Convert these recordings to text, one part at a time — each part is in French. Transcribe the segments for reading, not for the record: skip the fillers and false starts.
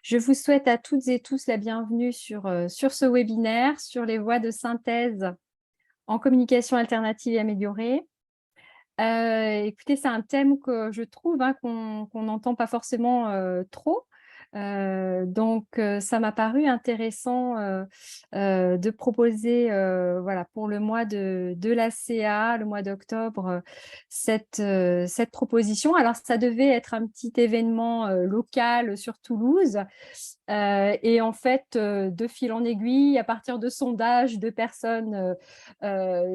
Je vous souhaite à toutes et tous la bienvenue sur ce webinaire sur les voies de synthèse en communication alternative et améliorée. Écoutez, c'est un thème que je trouve qu'on n'entend pas forcément trop. Donc, ça m'a paru intéressant de proposer voilà, pour le mois de l'ACA, le mois d'octobre, cette proposition. Alors, ça devait être un petit événement local sur Toulouse. Et en fait, de fil en aiguille, à partir de sondages de personnes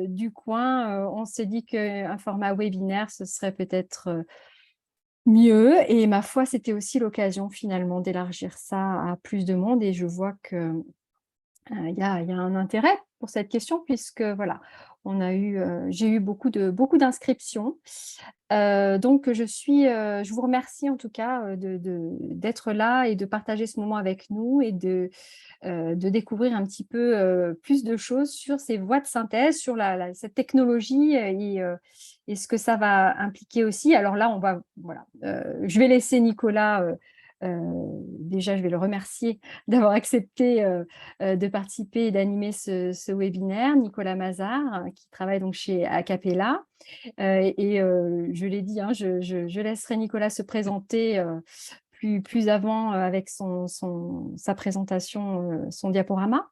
du coin, on s'est dit qu'un format webinaire, ce serait peut-être mieux. Et ma foi, c'était aussi l'occasion finalement d'élargir ça à plus de monde. Et je vois que il y a un intérêt pour cette question puisque voilà, j'ai eu beaucoup d'inscriptions. Donc je vous remercie en tout cas d'être là et de partager ce moment avec nous et de découvrir un petit peu plus de choses sur ces voies de synthèse, sur cette technologie et ce que ça va impliquer aussi. Alors là, voilà, je vais laisser Nicolas. Déjà, je vais le remercier d'avoir accepté de participer et d'animer ce webinaire. Nicolas Mazard, qui travaille donc chez Acapela. Je l'ai dit, je laisserai Nicolas se présenter plus avant avec sa présentation, son diaporama.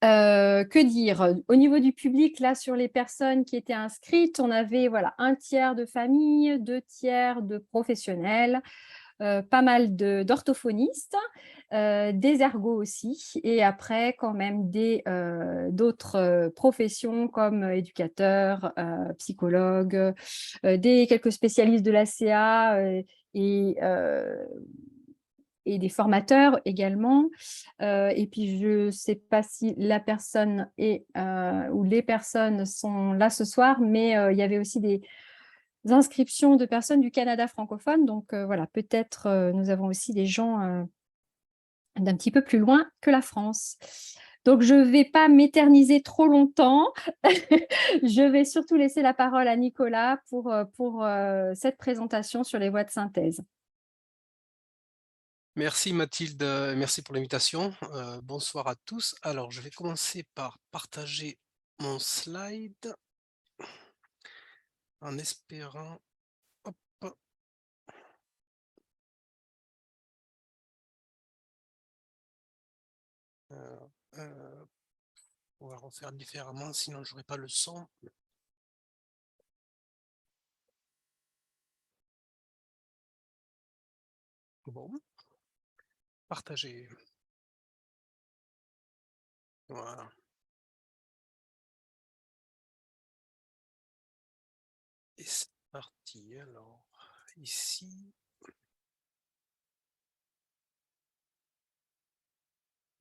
Que dire? Au niveau du public, là, sur les personnes qui étaient inscrites, on avait voilà, 1/3 de familles, 2/3 de professionnels, pas mal d'orthophonistes, des ergots aussi, et après quand même d'autres professions comme éducateurs, psychologues, quelques spécialistes de l'ACA et, euh, et des formateurs également. Et puis, je ne sais pas si la personne ou les personnes sont là ce soir, mais il y avait aussi des inscriptions de personnes du Canada francophone. Donc, voilà, peut-être nous avons aussi des gens d'un petit peu plus loin que la France. Donc, je ne vais pas m'éterniser trop longtemps. Je vais surtout laisser la parole à Nicolas pour cette présentation sur les voies de synthèse. Merci Mathilde, merci pour l'invitation. Bonsoir à tous. Alors, je vais commencer par partager mon slide en espérant. Hop, euh, euh, on va refaire différemment, sinon je n'aurai pas le son. Bon, partager. Voilà. Et c'est parti. Alors, ici.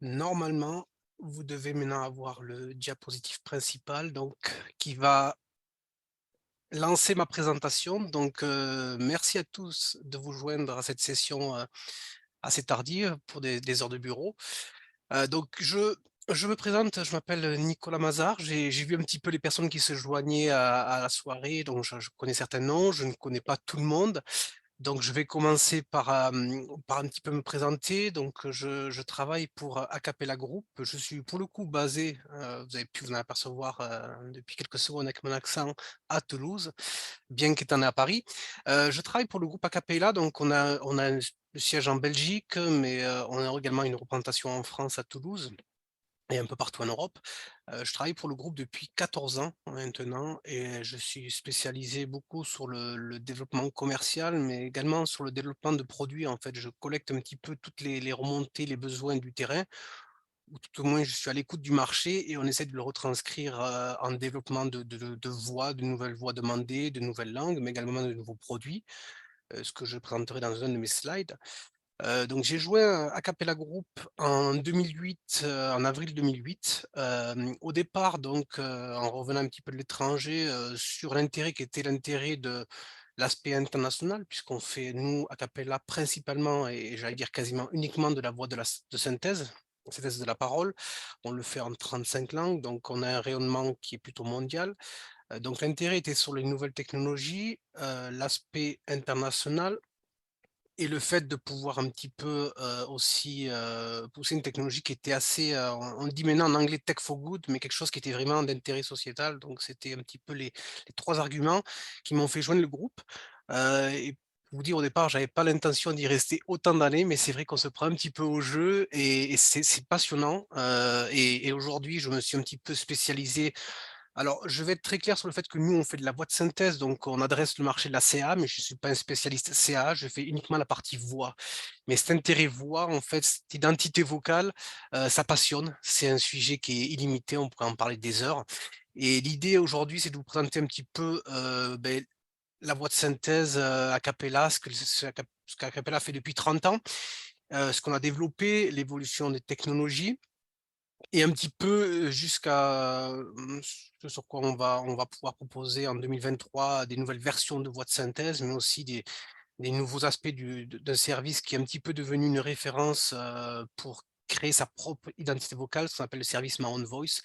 Normalement, vous devez maintenant avoir le diapositive principal, donc qui va lancer ma présentation. Donc, merci à tous de vous joindre à cette session assez tardive pour des heures de bureau. Donc, je me présente, je m'appelle Nicolas Mazard. J'ai vu un petit peu les personnes qui se joignaient à la soirée, donc je connais certains noms, je ne connais pas tout le monde. Donc, je vais commencer par un petit peu me présenter. Donc, je travaille pour Acapela Group. Je suis pour le coup basé, vous avez pu vous en apercevoir depuis quelques secondes avec mon accent, à Toulouse, bien qu'étant né à Paris. Je travaille pour le groupe Acapela. Donc, on a le siège en Belgique, mais on a également une représentation en France, à Toulouse et un peu partout en Europe. Je travaille pour le groupe depuis 14 ans maintenant et je suis spécialisé beaucoup sur le développement commercial, mais également sur le développement de produits. En fait, je collecte un petit peu toutes les remontées, les besoins du terrain, ou tout au moins je suis à l'écoute du marché et on essaie de le retranscrire en développement de voix, de nouvelles voix demandées, de nouvelles langues, mais également de nouveaux produits, ce que je présenterai dans un de mes slides. Donc j'ai joué à Capella Group en 2008, en avril 2008. Au départ donc, en revenant un petit peu de l'étranger, sur l'intérêt qui était l'intérêt de l'aspect international, puisqu'on fait nous, à Capella, principalement et j'allais dire quasiment uniquement de la voix de synthèse de la parole. On le fait en 35 langues, donc on a un rayonnement qui est plutôt mondial. Donc l'intérêt était sur les nouvelles technologies, l'aspect international et le fait de pouvoir un petit peu, aussi, pousser une technologie qui était assez, on dit maintenant en anglais «tech for good», mais quelque chose qui était vraiment d'intérêt sociétal. Donc c'était un petit peu les 3 arguments qui m'ont fait joindre le groupe, et pour vous dire, au départ, j'avais pas l'intention d'y rester autant d'années, mais c'est vrai qu'on se prend un petit peu au jeu et c'est passionnant, et aujourd'hui, je me suis un petit peu spécialisé. Alors, je vais être très clair sur le fait que nous, on fait de la voix de synthèse, donc on adresse le marché de la CA, mais je ne suis pas un spécialiste CA, je fais uniquement la partie voix. Mais cet intérêt voix, en fait, cette identité vocale, ça passionne. C'est un sujet qui est illimité, on pourrait en parler des heures. Et l'idée aujourd'hui, c'est de vous présenter un petit peu la voix de synthèse a cappella, ce qu'a cappella fait depuis 30 ans, ce qu'on a développé, l'évolution des technologies. Et un petit peu, jusqu'à, ce sur quoi on va pouvoir proposer en 2023 des nouvelles versions de voix de synthèse, mais aussi des nouveaux aspects d'un service qui est un petit peu devenu une référence, pour créer sa propre identité vocale, ce qu'on appelle le service My Own Voice.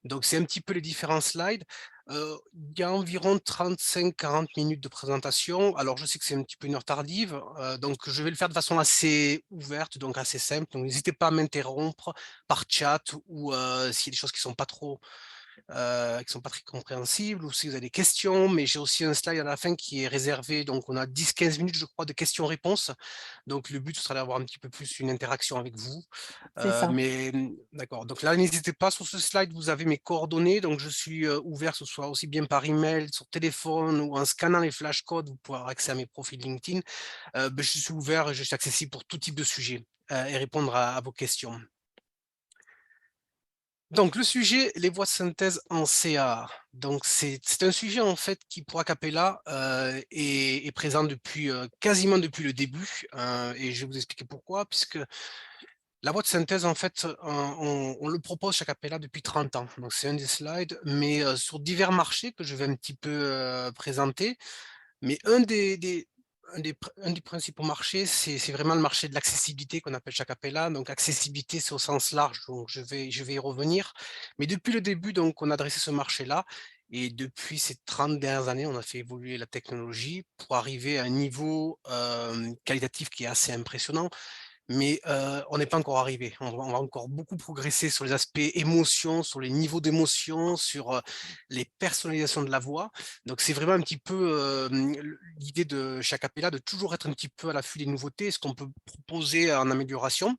Donc c'est un petit peu les différents slides. Il y a environ 35-40 minutes de présentation. Alors je sais que c'est un petit peu une heure tardive, donc je vais le faire de façon assez ouverte, donc assez simple. Donc n'hésitez pas à m'interrompre par chat ou, s'il y a des choses qui sont pas très compréhensibles ou si vous avez des questions, mais j'ai aussi un slide à la fin qui est réservé, donc on a 10-15 minutes je crois de questions-réponses. Donc le but ce sera d'avoir un petit peu plus une interaction avec vous. C'est ça. D'accord, donc là n'hésitez pas, sur ce slide vous avez mes coordonnées, donc je suis, ouvert, que ce soit aussi bien par email, sur téléphone ou en scannant les flashcodes, vous pouvez avoir accès à mes profils LinkedIn. Je suis ouvert et je suis accessible pour tout type de sujet, et répondre à vos questions. Donc le sujet, les voix de synthèse en CA. Donc c'est un sujet en fait qui pour Acapella, est présent depuis, quasiment depuis le début, et je vais vous expliquer pourquoi. Puisque la voix de synthèse en fait, on le propose chez Acapella depuis 30 ans. Donc c'est un des slides, mais, sur divers marchés que je vais un petit peu, présenter. Mais un des principaux marchés, c'est vraiment le marché de l'accessibilité qu'on appelle Chacapella. Donc accessibilité, c'est au sens large, donc je vais y revenir. Mais depuis le début, donc, on a adressé ce marché-là et depuis ces 30 dernières années, on a fait évoluer la technologie pour arriver à un niveau, qualitatif qui est assez impressionnant. Mais, on n'est pas encore arrivé. On va encore beaucoup progresser sur les aspects émotion, sur les niveaux d'émotion, sur, les personnalisations de la voix. Donc c'est vraiment un petit peu, l'idée de chez Acapella de toujours être un petit peu à l'affût des nouveautés, ce qu'on peut proposer en amélioration.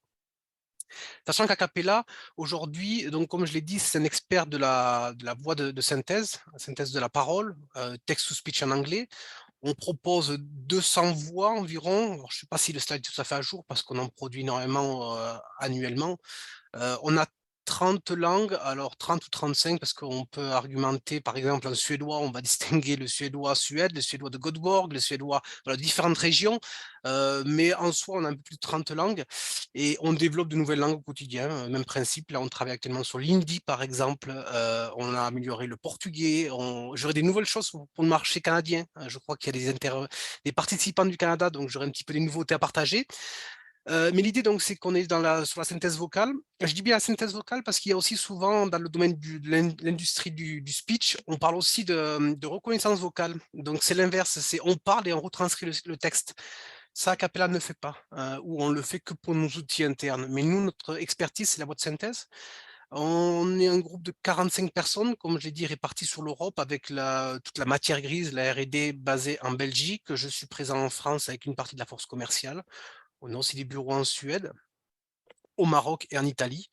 Sachant qu'Acapella, aujourd'hui, donc comme je l'ai dit, c'est un expert de la voix de synthèse de la parole, text to speech en anglais. On propose 200 voix environ. Alors, je ne sais pas si le slide est tout à fait à jour parce qu'on en produit énormément, annuellement. On a 30 langues, alors 30 ou 35 parce qu'on peut argumenter, par exemple, en suédois, on va distinguer le suédois Suède, le suédois de Göteborg, le suédois, voilà, différentes régions. Mais en soi, on a un peu plus de 30 langues et on développe de nouvelles langues au quotidien. Même principe, là, on travaille actuellement sur l'hindi, par exemple. On a amélioré le portugais. J'aurai des nouvelles choses pour le marché canadien. Je crois qu'il y a des participants du Canada, donc j'aurai un petit peu des nouveautés à partager. Mais l'idée donc, c'est qu'on est sur la synthèse vocale. Je dis bien la synthèse vocale parce qu'il y a aussi souvent dans le domaine de l'industrie du speech, on parle aussi de reconnaissance vocale. Donc c'est l'inverse, c'est on parle et on retranscrit le texte. Ça, Capella ne fait pas, ou on le fait que pour nos outils internes. Mais nous, notre expertise, c'est la voix de synthèse. On est un groupe de 45 personnes, comme je l'ai dit, répartis sur l'Europe avec toute la matière grise, la R&D basée en Belgique. Je suis présent en France avec une partie de la force commerciale. On a aussi des bureaux en Suède, au Maroc et en Italie.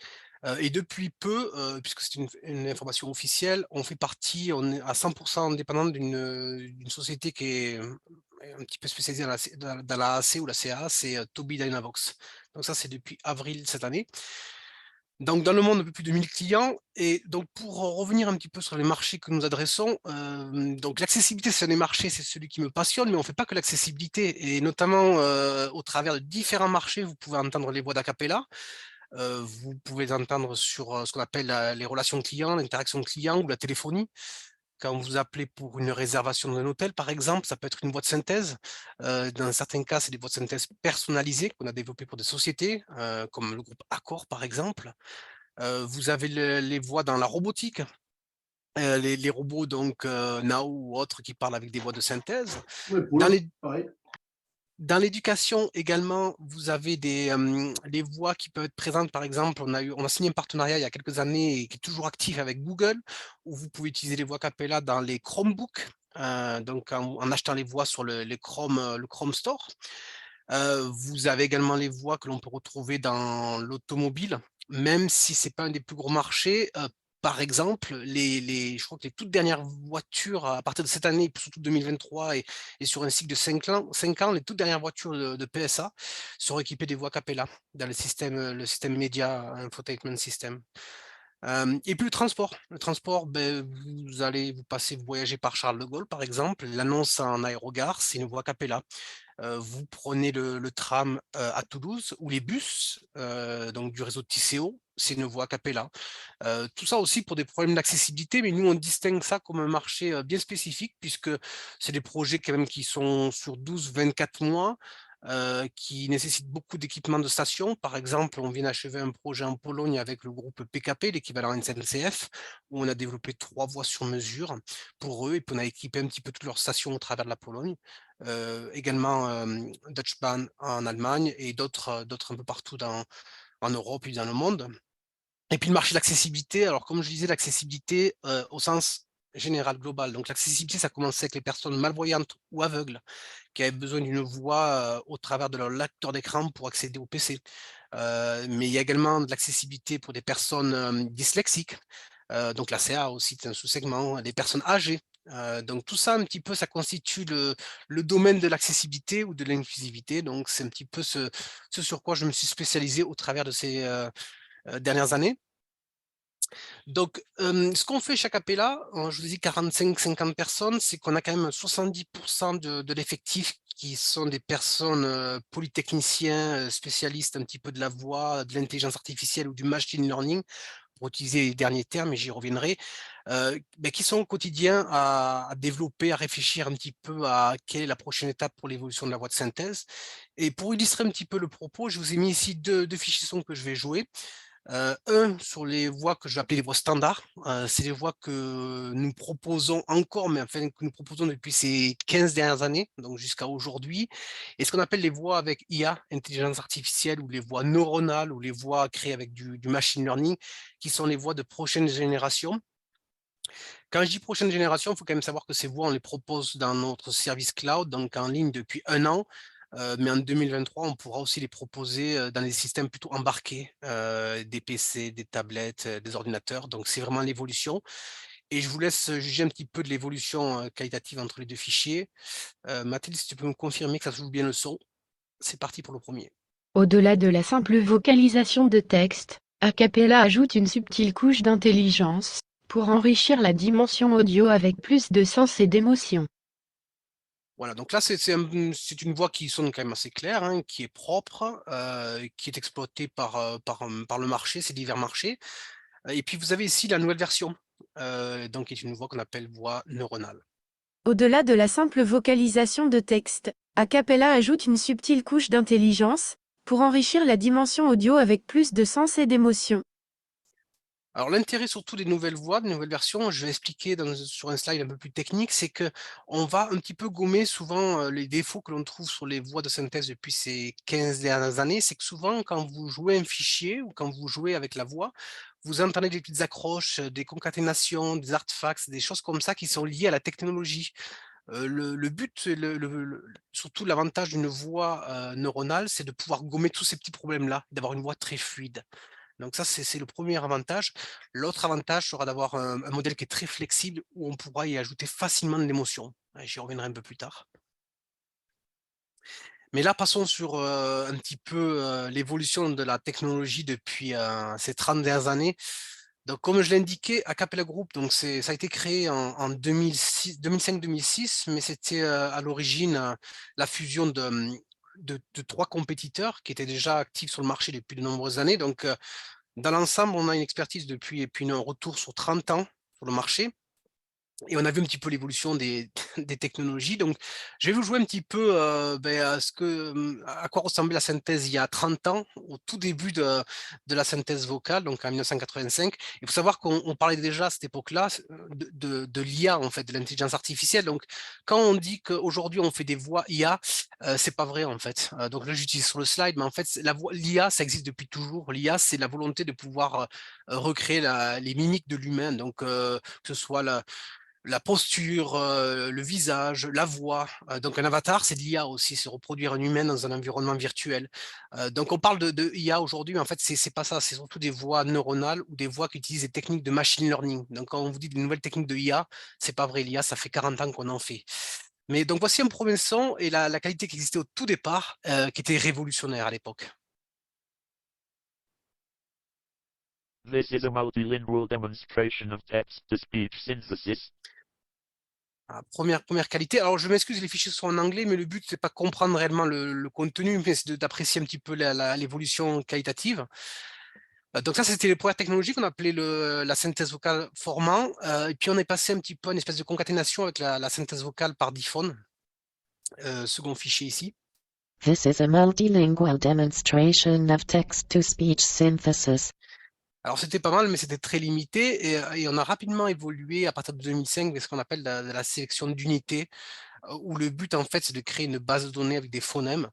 Et depuis peu, puisque c'est une information officielle, on est à 100% indépendant d'une société qui est, un petit peu spécialisée dans la AC ou la CA, c'est, Tobii Dynavox. Donc ça, c'est depuis avril cette année. Donc dans le monde, un peu plus de 1000 clients. Et donc pour revenir un petit peu sur les marchés que nous adressons, donc l'accessibilité, c'est un des marchés, c'est celui qui me passionne, mais on ne fait pas que l'accessibilité. Et notamment, au travers de différents marchés, vous pouvez entendre les voix d'acapella. Vous pouvez entendre sur, ce qu'on appelle les relations clients, l'interaction client ou la téléphonie. Quand vous appelez pour une réservation d'un hôtel, par exemple, ça peut être une voix de synthèse. Dans certains cas, c'est des voix de synthèse personnalisées qu'on a développées pour des sociétés, comme le groupe Accor, par exemple. Vous avez les voix dans la robotique, les robots donc, Nao ou autres qui parlent avec des voix de synthèse. Ouais, Dans Poulain, les pareil. Dans l'éducation également, vous avez des voix qui peuvent être présentes. Par exemple, on a signé un partenariat il y a quelques années et qui est toujours actif avec Google, où vous pouvez utiliser les voix Capella dans les Chromebooks, donc en achetant les voix sur le Chrome Store. Vous avez également les voix que l'on peut retrouver dans l'automobile, même si c'est pas un des plus gros marchés. Par exemple, je crois que les toutes dernières voitures à partir de cette année, surtout 2023 et sur un cycle de 5 ans, les toutes dernières voitures de PSA seront équipées des voix Capella dans le système média infotainment system. Et puis le transport. Le transport, vous voyager par Charles de Gaulle, par exemple, l'annonce en aérogare, c'est une voix Capella. Vous prenez le tram, à Toulouse ou les bus, donc du réseau Tisséo, c'est une voie a cappella. Tout ça aussi pour des problèmes d'accessibilité, mais nous on distingue ça comme un marché, bien spécifique puisque c'est des projets quand même qui sont sur 12-24 mois, qui nécessitent beaucoup d'équipements de stations. Par exemple, on vient d'achever un projet en Pologne avec le groupe PKP, l'équivalent SNCF, où on a développé 3 voies sur mesure pour eux et puis on a équipé un petit peu toutes leurs stations au travers de la Pologne. Également, Deutsche Bahn en Allemagne et d'autres un peu partout en Europe et dans le monde. Et puis le marché de l'accessibilité, alors comme je disais, l'accessibilité, au sens général, global. Donc l'accessibilité, ça commençait avec les personnes malvoyantes ou aveugles qui avaient besoin d'une voix, au travers de leur lecteur d'écran pour accéder au PC. Mais il y a également de l'accessibilité pour des personnes, dyslexiques, donc la CA aussi, c'est un sous-segment, des personnes âgées. Donc tout ça un petit peu, ça constitue le domaine de l'accessibilité ou de l'inclusivité. Donc c'est un petit peu ce sur quoi je me suis spécialisé au travers de ces, dernières années. Donc, ce qu'on fait chez Capella, je vous ai dit 45-50 personnes, c'est qu'on a quand même 70 de l'effectif qui sont des personnes, polytechniciens, spécialistes un petit peu de la voix, de l'intelligence artificielle ou du machine learning, pour utiliser les derniers termes et j'y reviendrai, qui sont au quotidien à développer, à réfléchir un petit peu à quelle est la prochaine étape pour l'évolution de la voix de synthèse. Et pour illustrer un petit peu le propos, je vous ai mis ici deux fichiers son que je vais jouer. Un sur les voix que je vais appeler les voix standards, c'est les voix que nous proposons encore, mais enfin que nous proposons depuis ces 15 dernières années, donc jusqu'à aujourd'hui. Et ce qu'on appelle les voix avec IA, intelligence artificielle, ou les voix neuronales, ou les voix créées avec du machine learning, qui sont les voix de prochaine génération. Quand je dis prochaine génération, il faut quand même savoir que ces voix, on les propose dans notre service cloud, donc en ligne depuis 1 an. Mais en 2023, on pourra aussi les proposer, dans des systèmes plutôt embarqués, des PC, des tablettes, des ordinateurs. Donc c'est vraiment l'évolution et je vous laisse, juger un petit peu de l'évolution, qualitative entre les 2 fichiers. Mathilde, si tu peux me confirmer que ça se joue bien le son? C'est parti pour le premier. Au-delà de la simple vocalisation de texte, Acapella ajoute une subtile couche d'intelligence, pour enrichir la dimension audio avec plus de sens et d'émotion. Voilà, donc là, c'est une voix qui sonne quand même assez claire, hein, qui est propre, qui est exploitée par le marché, ces divers marchés. Et puis vous avez ici la nouvelle version, donc qui est une voix qu'on appelle voix neuronale. Au-delà de la simple vocalisation de texte, Acapella ajoute une subtile couche d'intelligence, pour enrichir la dimension audio avec plus de sens et d'émotion. Alors l'intérêt surtout des nouvelles voix, des nouvelles versions, je vais expliquer sur un slide un peu plus technique, c'est que on va un petit peu gommer souvent, les défauts que l'on trouve sur les voix de synthèse depuis ces 15 dernières années. C'est que souvent quand vous jouez un fichier ou quand vous jouez avec la voix, vous entendez des petites accroches, des concaténations, des artefacts, des choses comme ça qui sont liées à la technologie. Le but, surtout l'avantage d'une voix, neuronale, c'est de pouvoir gommer tous ces petits problèmes-là, d'avoir une voix très fluide. Donc ça, c'est le premier avantage. L'autre avantage sera d'avoir un modèle qui est très flexible, où on pourra y ajouter facilement de l'émotion. J'y reviendrai un peu plus tard. Mais là, passons sur, un petit peu, l'évolution de la technologie depuis, ces 30 dernières années. Donc comme je l'indiquais, Acapella Group, donc ça a été créé en 2005-2006, mais c'était, à l'origine, la fusion de 3 compétiteurs qui étaient déjà actifs sur le marché depuis de nombreuses années. Donc, dans l'ensemble, on a une expertise depuis et puis un retour sur 30 ans sur le marché. Et on a vu un petit peu l'évolution des des technologies. Donc, je vais vous jouer un petit peu, à ce que, à quoi ressemblait la synthèse il y a 30 ans, au tout début de la synthèse vocale, donc en 1985. Il faut savoir qu'on parlait déjà à cette époque-là, de l'IA, en fait, de l'intelligence artificielle. Donc, quand on dit qu'aujourd'hui on fait des voix IA, c'est pas vrai, en fait. Donc là, j'utilise sur le slide, mais en fait, c'est la voix l'IA, ça existe depuis toujours. L'IA, c'est la volonté de pouvoir, recréer les mimiques de l'humain. Donc, que ce soit la posture, le visage, la voix, donc un avatar, c'est de l'IA aussi, c'est reproduire un humain dans un environnement virtuel. Donc on parle de IA aujourd'hui, mais en fait, c'est pas ça, c'est surtout des voix neuronales ou des voix qui utilisent des techniques de machine learning. Donc quand on vous dit des nouvelles techniques de IA, c'est pas vrai, l'IA, ça fait 40 ans qu'on en fait. Mais donc voici un premier son et la qualité qui existait au tout départ, qui était révolutionnaire à l'époque. This is a multilingual demonstration of text-to-speech synthesis. Ah, première qualité. Alors je m'excuse, les fichiers sont en anglais, mais le but c'est pas comprendre réellement le contenu, mais c'est d'apprécier un petit peu l'évolution qualitative. Donc ça, c'était les premières technologies qu'on appelait la synthèse vocale formant, et puis on est passé un petit peu à une espèce de concaténation avec la synthèse vocale par diphone, second fichier ici. This is a multilingual demonstration of text-to-speech synthesis. Alors c'était pas mal, mais c'était très limité, et on a rapidement évolué à partir de 2005 vers ce qu'on appelle la sélection d'unités, où le but, en fait, c'est de créer une base de données avec des phonèmes.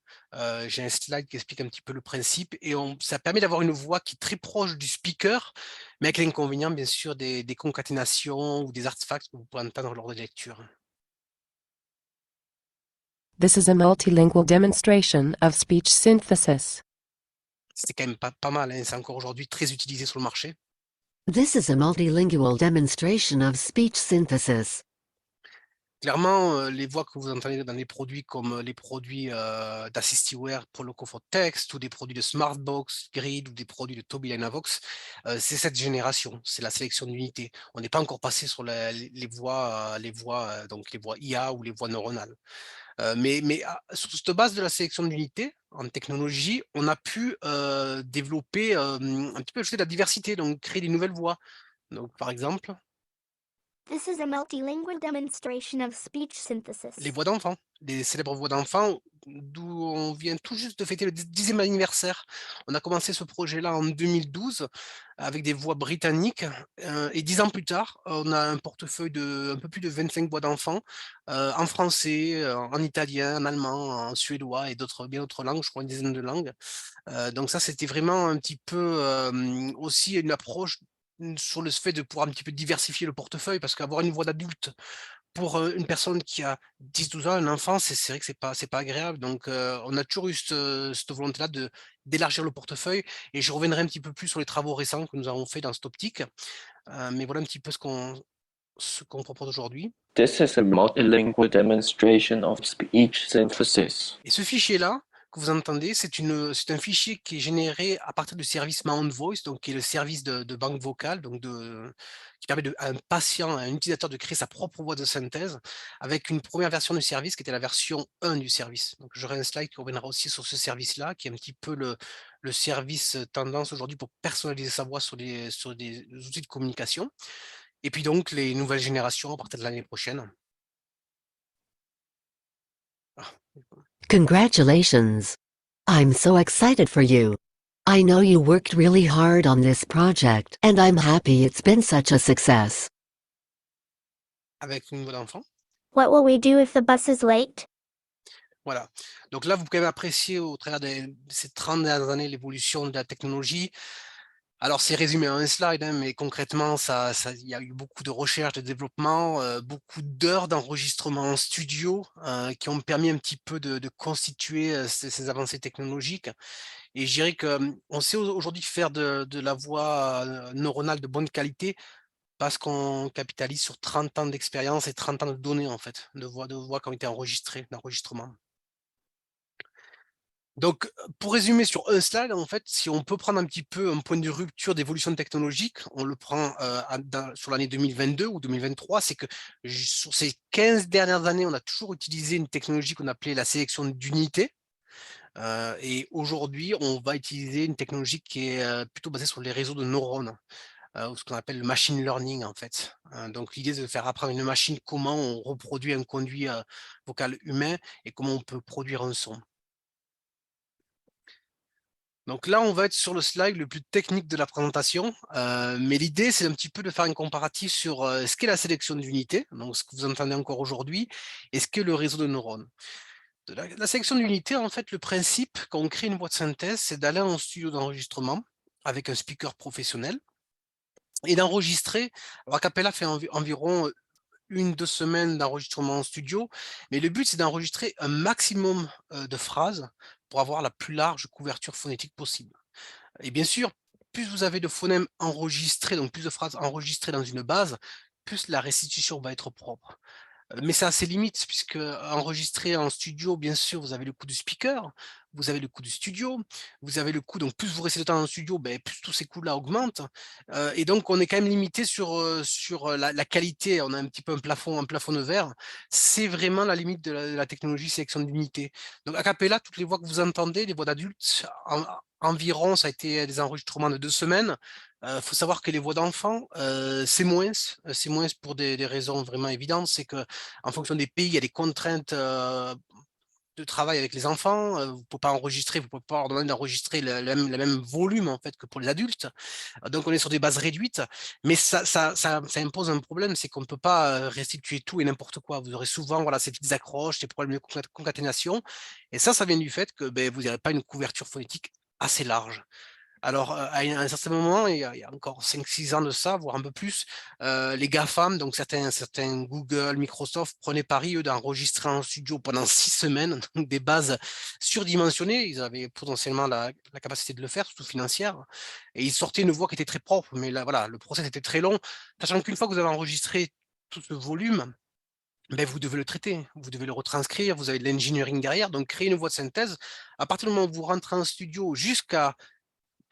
J'ai un slide qui explique un petit peu le principe et ça permet d'avoir une voix qui est très proche du speaker, mais avec l'inconvénient, bien sûr, des concaténations ou des artefacts que vous pouvez entendre lors de lecture. This is a multilingual demonstration of speech synthesis. C'est quand même pas mal, hein, c'est encore aujourd'hui très utilisé sur le marché. This is a multilingual demonstration of speech synthesis. Clairement, les voix que vous entendez dans les produits comme les produits d'Assistiware pour Loco for Text ou des produits de Smartbox, Grid ou des produits de Tobii Dynavox, c'est cette génération, c'est la sélection d'unités. On n'est pas encore passé sur les voix, donc les voix IA ou les voix neuronales. Sur cette base de la sélection d'unités, en technologie, on a pu développer un petit peu ajouter de la diversité, donc créer des nouvelles voix. Donc par exemple, This is a multilingual demonstration of speech synthesis. les voix d'enfants, les célèbres voix d'enfants, d'où on vient tout juste de fêter le 10e anniversaire. On a commencé ce projet-là en 2012 avec des voix britanniques, et 10 ans plus tard, on a un portefeuille de un peu plus de 25 voix d'enfants, en français, en italien, en allemand, en suédois et bien d'autres langues, je crois une dizaine de langues. Donc ça, c'était vraiment un petit peu, aussi une approche, sur le fait de pouvoir un petit peu diversifier le portefeuille, parce qu'avoir une voix d'adulte pour, une personne qui a 10-12 ans, un enfant, c'est vrai que c'est pas agréable. Donc, on a toujours eu cette volonté-là d'élargir le portefeuille, et je reviendrai un petit peu plus sur les travaux récents que nous avons fait dans cette optique. Mais voilà un petit peu ce qu'on propose aujourd'hui. This is a multilingual demonstration of speech synthesis. Et ce fichier-là, que vous entendez, c'est un fichier qui est généré à partir du service Mount Voice, donc qui est le service de banque vocale, donc qui permet à un patient, à un utilisateur de créer sa propre voix de synthèse, avec une première version du service qui était la version 1 du service. Donc j'aurai un slide qui reviendra aussi sur ce service-là, qui est un petit peu le service tendance aujourd'hui pour personnaliser sa voix sur des outils de communication. Et puis donc les nouvelles générations à partir de l'année prochaine. Ah. Congratulations. I'm so excited for you. I know you worked really hard on this project, and I'm happy it's been such a success. Avec une voix d'enfant. What will we do if the bus is late? Voilà. Donc là, vous pouvez apprécier au travers de ces 30 dernières années l'évolution de la technologie. Alors, c'est résumé en un slide, hein, mais concrètement, il y a eu beaucoup de recherche, de développement, beaucoup d'heures d'enregistrement en studio, qui ont permis un petit peu de constituer ces avancées technologiques. Et je dirais qu'on sait aujourd'hui faire de la voix neuronale de bonne qualité, parce qu'on capitalise sur 30 ans d'expérience et 30 ans de données, en fait, de voix qui ont été enregistrées, d'enregistrement. Donc, pour résumer sur un slide, en fait, si on peut prendre un petit peu un point de rupture d'évolution technologique, on le prend sur l'année 2022 ou 2023, c'est que sur ces 15 dernières années, on a toujours utilisé une technologie qu'on appelait la sélection d'unités. Et aujourd'hui, on va utiliser une technologie qui est plutôt basée sur les réseaux de neurones. ou ce qu'on appelle le machine learning en fait. Donc l'idée c'est de faire apprendre à une machine comment on reproduit un conduit, vocal humain et comment on peut produire un son. Donc là, on va être sur le slide le plus technique de la présentation, mais l'idée, c'est un petit peu de faire un comparatif sur ce qu'est la sélection d'unités, donc ce que vous entendez encore aujourd'hui, et ce qu'est le réseau de neurones. La sélection d'unités, en fait, le principe, quand on crée une voix de synthèse, c'est d'aller en studio d'enregistrement avec un speaker professionnel et d'enregistrer. Alors, Acapella fait environ 1-2 semaines d'enregistrement en studio, mais le but, c'est d'enregistrer un maximum de phrases pour avoir la plus large couverture phonétique possible. Et bien sûr, plus vous avez de phonèmes enregistrés, donc plus de phrases enregistrées dans une base, plus la restitution va être propre. Mais ça a ses limites puisque enregistrer en studio, bien sûr, vous avez le coût du speaker, vous avez le coût du studio, vous avez le coût, donc plus vous restez de temps en studio, ben, plus tous ces coûts-là augmentent. Et donc on est quand même limité sur la qualité. On a un petit peu un plafond de verre. C'est vraiment la limite de la technologie sélection d'unité. Donc Acapella, toutes les voix que vous entendez, les voix d'adultes, environ, ça a été des enregistrements de 2 semaines. Faut savoir que les voix d'enfants, c'est moins pour des raisons vraiment évidentes. C'est que en fonction des pays, il y a des contraintes de travail avec les enfants. Vous ne pouvez pas enregistrer, vous ne pouvez pas leur demander d'enregistrer le même volume en fait que pour les adultes. Donc on est sur des bases réduites, mais ça impose un problème, c'est qu'on ne peut pas restituer tout et n'importe quoi. Vous aurez souvent voilà, ces petites accroches, ces problèmes de concaténation. Et ça vient du fait que vous n'avez pas une couverture phonétique assez large. Alors, à un certain moment, il y a encore 5-6 ans de ça, voire un peu plus, les GAFAM, donc certains Google, Microsoft, prenaient pari, eux, d'enregistrer en studio pendant 6 semaines, donc des bases surdimensionnées. Ils avaient potentiellement la capacité de le faire, surtout financière. Et ils sortaient une voix qui était très propre, mais là, voilà, le process était très long. Sachant qu'une fois que vous avez enregistré tout ce volume, vous devez le traiter, vous devez le retranscrire, vous avez de l'engineering derrière, donc créer une voix de synthèse. À partir du moment où vous rentrez en studio jusqu'à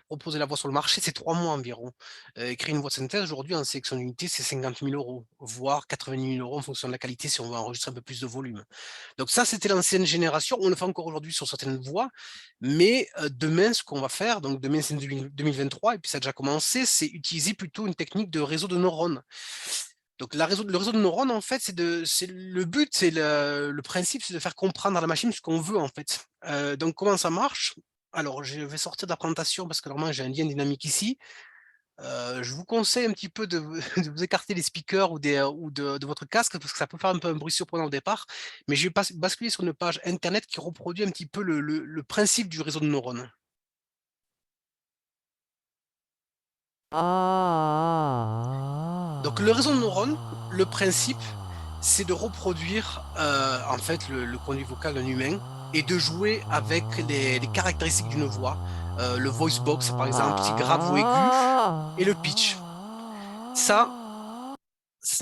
proposer la voix sur le marché, c'est 3 mois environ. Créer une voix de synthèse aujourd'hui en sélection d'unité, c'est 50 000 €, voire 90 000 € en fonction de la qualité si on veut enregistrer un peu plus de volume. Donc ça, c'était l'ancienne génération. On le fait encore aujourd'hui sur certaines voix, mais demain, ce qu'on va faire, donc demain c'est 2023, et puis ça a déjà commencé, c'est utiliser plutôt une technique de réseau de neurones. Donc le réseau de neurones, en fait, le but, c'est le principe, c'est de faire comprendre à la machine ce qu'on veut, en fait. Donc comment ça marche? Alors, je vais sortir de la présentation parce que normalement, j'ai un lien dynamique ici. Je vous conseille un petit peu de de vous écarter les speakers ou de votre casque parce que ça peut faire un peu un bruit surprenant au départ. Mais je vais basculer sur une page internet qui reproduit un petit peu le principe du réseau de neurones. Donc le réseau de neurones, le principe, c'est de reproduire, en fait, le conduit vocal d'un humain et de jouer avec les caractéristiques d'une voix. Le voice box, par exemple, si grave ou aigu, et le pitch. Ça,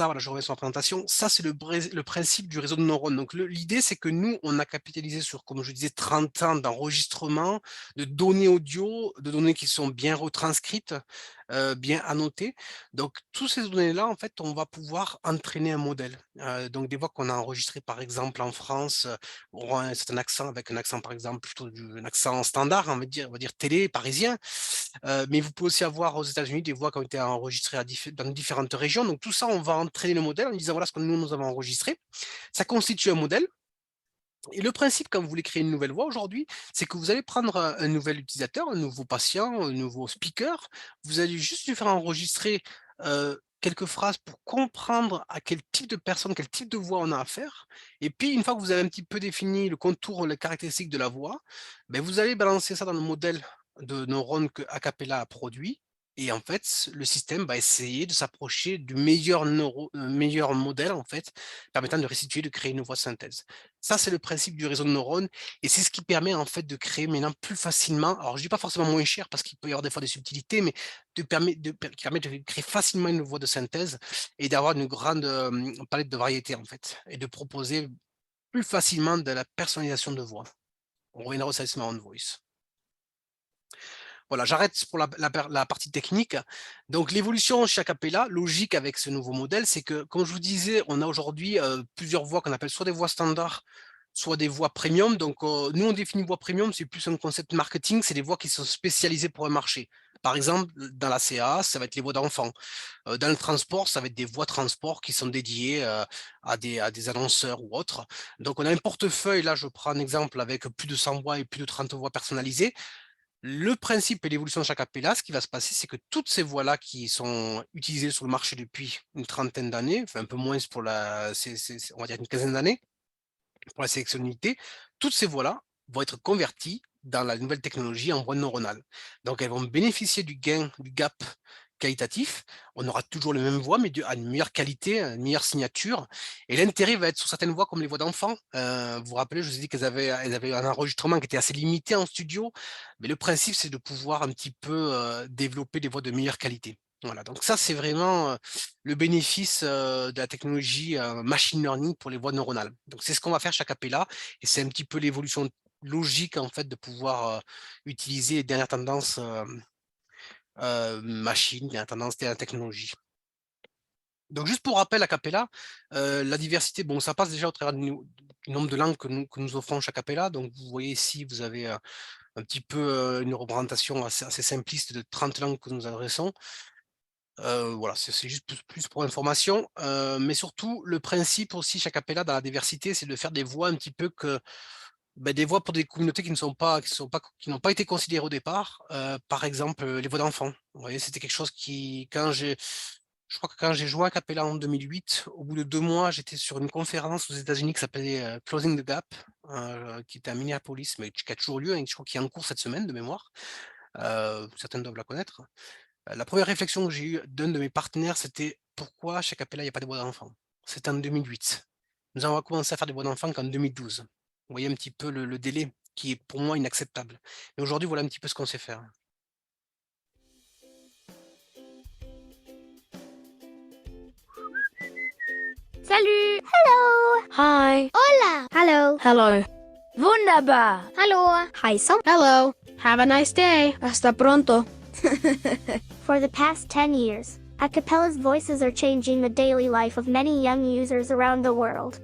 voilà, je reviens sur la présentation. Ça, c'est le principe du réseau de neurones. Donc, l'idée, c'est que nous, on a capitalisé sur, comme je disais, 30 ans d'enregistrement, de données audio, de données qui sont bien retranscrites, bien annotées. Donc, toutes ces données-là, en fait, on va pouvoir entraîner un modèle. Donc, des voix qu'on a enregistrées, par exemple, en France, auront un certain accent, avec un accent, par exemple, plutôt un accent standard, on va dire télé, parisien. Mais vous pouvez aussi avoir aux États-Unis des voix qui ont été enregistrées dans différentes régions. Donc tout ça, on va entraîner le modèle en disant voilà ce que nous avons enregistré. Ça constitue un modèle. Et le principe, quand vous voulez créer une nouvelle voix aujourd'hui, c'est que vous allez prendre un nouvel utilisateur, un nouveau patient, un nouveau speaker. Vous allez juste lui faire enregistrer quelques phrases pour comprendre à quel type de personne, quel type de voix on a affaire. Et puis, une fois que vous avez un petit peu défini le contour, les caractéristiques de la voix, vous allez balancer ça dans le modèle de neurones que Acapella a produit. Et en fait, le système va essayer de s'approcher du meilleur modèle, en fait, permettant de restituer, de créer une voix de synthèse. Ça, c'est le principe du réseau de neurones et c'est ce qui permet, en fait, de créer maintenant plus facilement, alors je dis pas forcément moins cher parce qu'il peut y avoir des fois des subtilités, mais qui permet de créer facilement une voix de synthèse et d'avoir une grande, palette de variétés, en fait, et de proposer plus facilement de la personnalisation de voix. On reviendra au Salesman on Voice. Voilà, j'arrête pour la partie technique. Donc l'évolution chez Acapella, logique avec ce nouveau modèle, c'est que, comme je vous disais, on a aujourd'hui plusieurs voix qu'on appelle soit des voix standards, soit des voix premium. Donc nous, on définit voix premium, c'est plus un concept marketing, c'est des voix qui sont spécialisées pour un marché. Par exemple, dans la CA, ça va être les voix d'enfants. Dans le transport, ça va être des voix transport qui sont dédiées à des annonceurs ou autres. Donc, on a un portefeuille, là, je prends un exemple avec plus de 100 voix et plus de 30 voix personnalisées. Le principe et l'évolution de chaque appel, ce qui va se passer, c'est que toutes ces voix-là qui sont utilisées sur le marché depuis une trentaine d'années, enfin un peu moins pour on va dire une quinzaine d'années, pour la sélection d'unités, toutes ces voies-là vont être converties dans la nouvelle technologie en voies neuronales. Donc, elles vont bénéficier du gain, du gap qualitatif. On aura toujours les mêmes voix, mais à une meilleure qualité, une meilleure signature. Et l'intérêt va être sur certaines voix comme les voix d'enfants. Vous vous rappelez, je vous ai dit elles avaient un enregistrement qui était assez limité en studio, mais le principe, c'est de pouvoir un petit peu développer des voix de meilleure qualité. Voilà, donc ça, c'est vraiment le bénéfice de la technologie machine learning pour les voies neuronales. Donc, c'est ce qu'on va faire chaque APLA et c'est un petit peu l'évolution logique, en fait, de pouvoir utiliser les dernières tendances machines, les dernières tendances de la technologie. Donc, juste pour rappel, a cappella, la diversité, bon, ça passe déjà au travers du nombre de langues que nous offrons chaque APLA. Donc, vous voyez ici, vous avez un petit peu une représentation assez simpliste de 30 langues que nous adressons. Voilà, c'est juste plus pour information, mais surtout le principe aussi chaque appella dans la diversité, c'est de faire des voix un petit peu des voix pour des communautés qui n'ont pas été considérées au départ. Par exemple, les voix d'enfants. Vous voyez, c'était quelque chose qui je crois que quand j'ai joué à Capella en 2008, au bout de 2 mois, j'étais sur une conférence aux États-Unis qui s'appelait Closing the Gap, qui était à Minneapolis, mais qui a toujours lieu et je crois qu'il est en cours cette semaine de mémoire. Certains doivent la connaître. La première réflexion que j'ai eue d'un de mes partenaires, c'était: «Pourquoi chez Capella, il n'y a pas de voix d'enfants?» C'était en 2008. Nous avons commencé à faire des voix d'enfants qu'en 2012. Vous voyez un petit peu le délai qui est pour moi inacceptable. Et aujourd'hui, voilà un petit peu ce qu'on sait faire. Salut! Hello! Hi. Hola! Hello! Hello. Wunderbar. Hallo! Heiße! Hello. Have a nice day. Hasta pronto. For the past 10 years, Acapella's voices are changing the daily life of many young users around the world.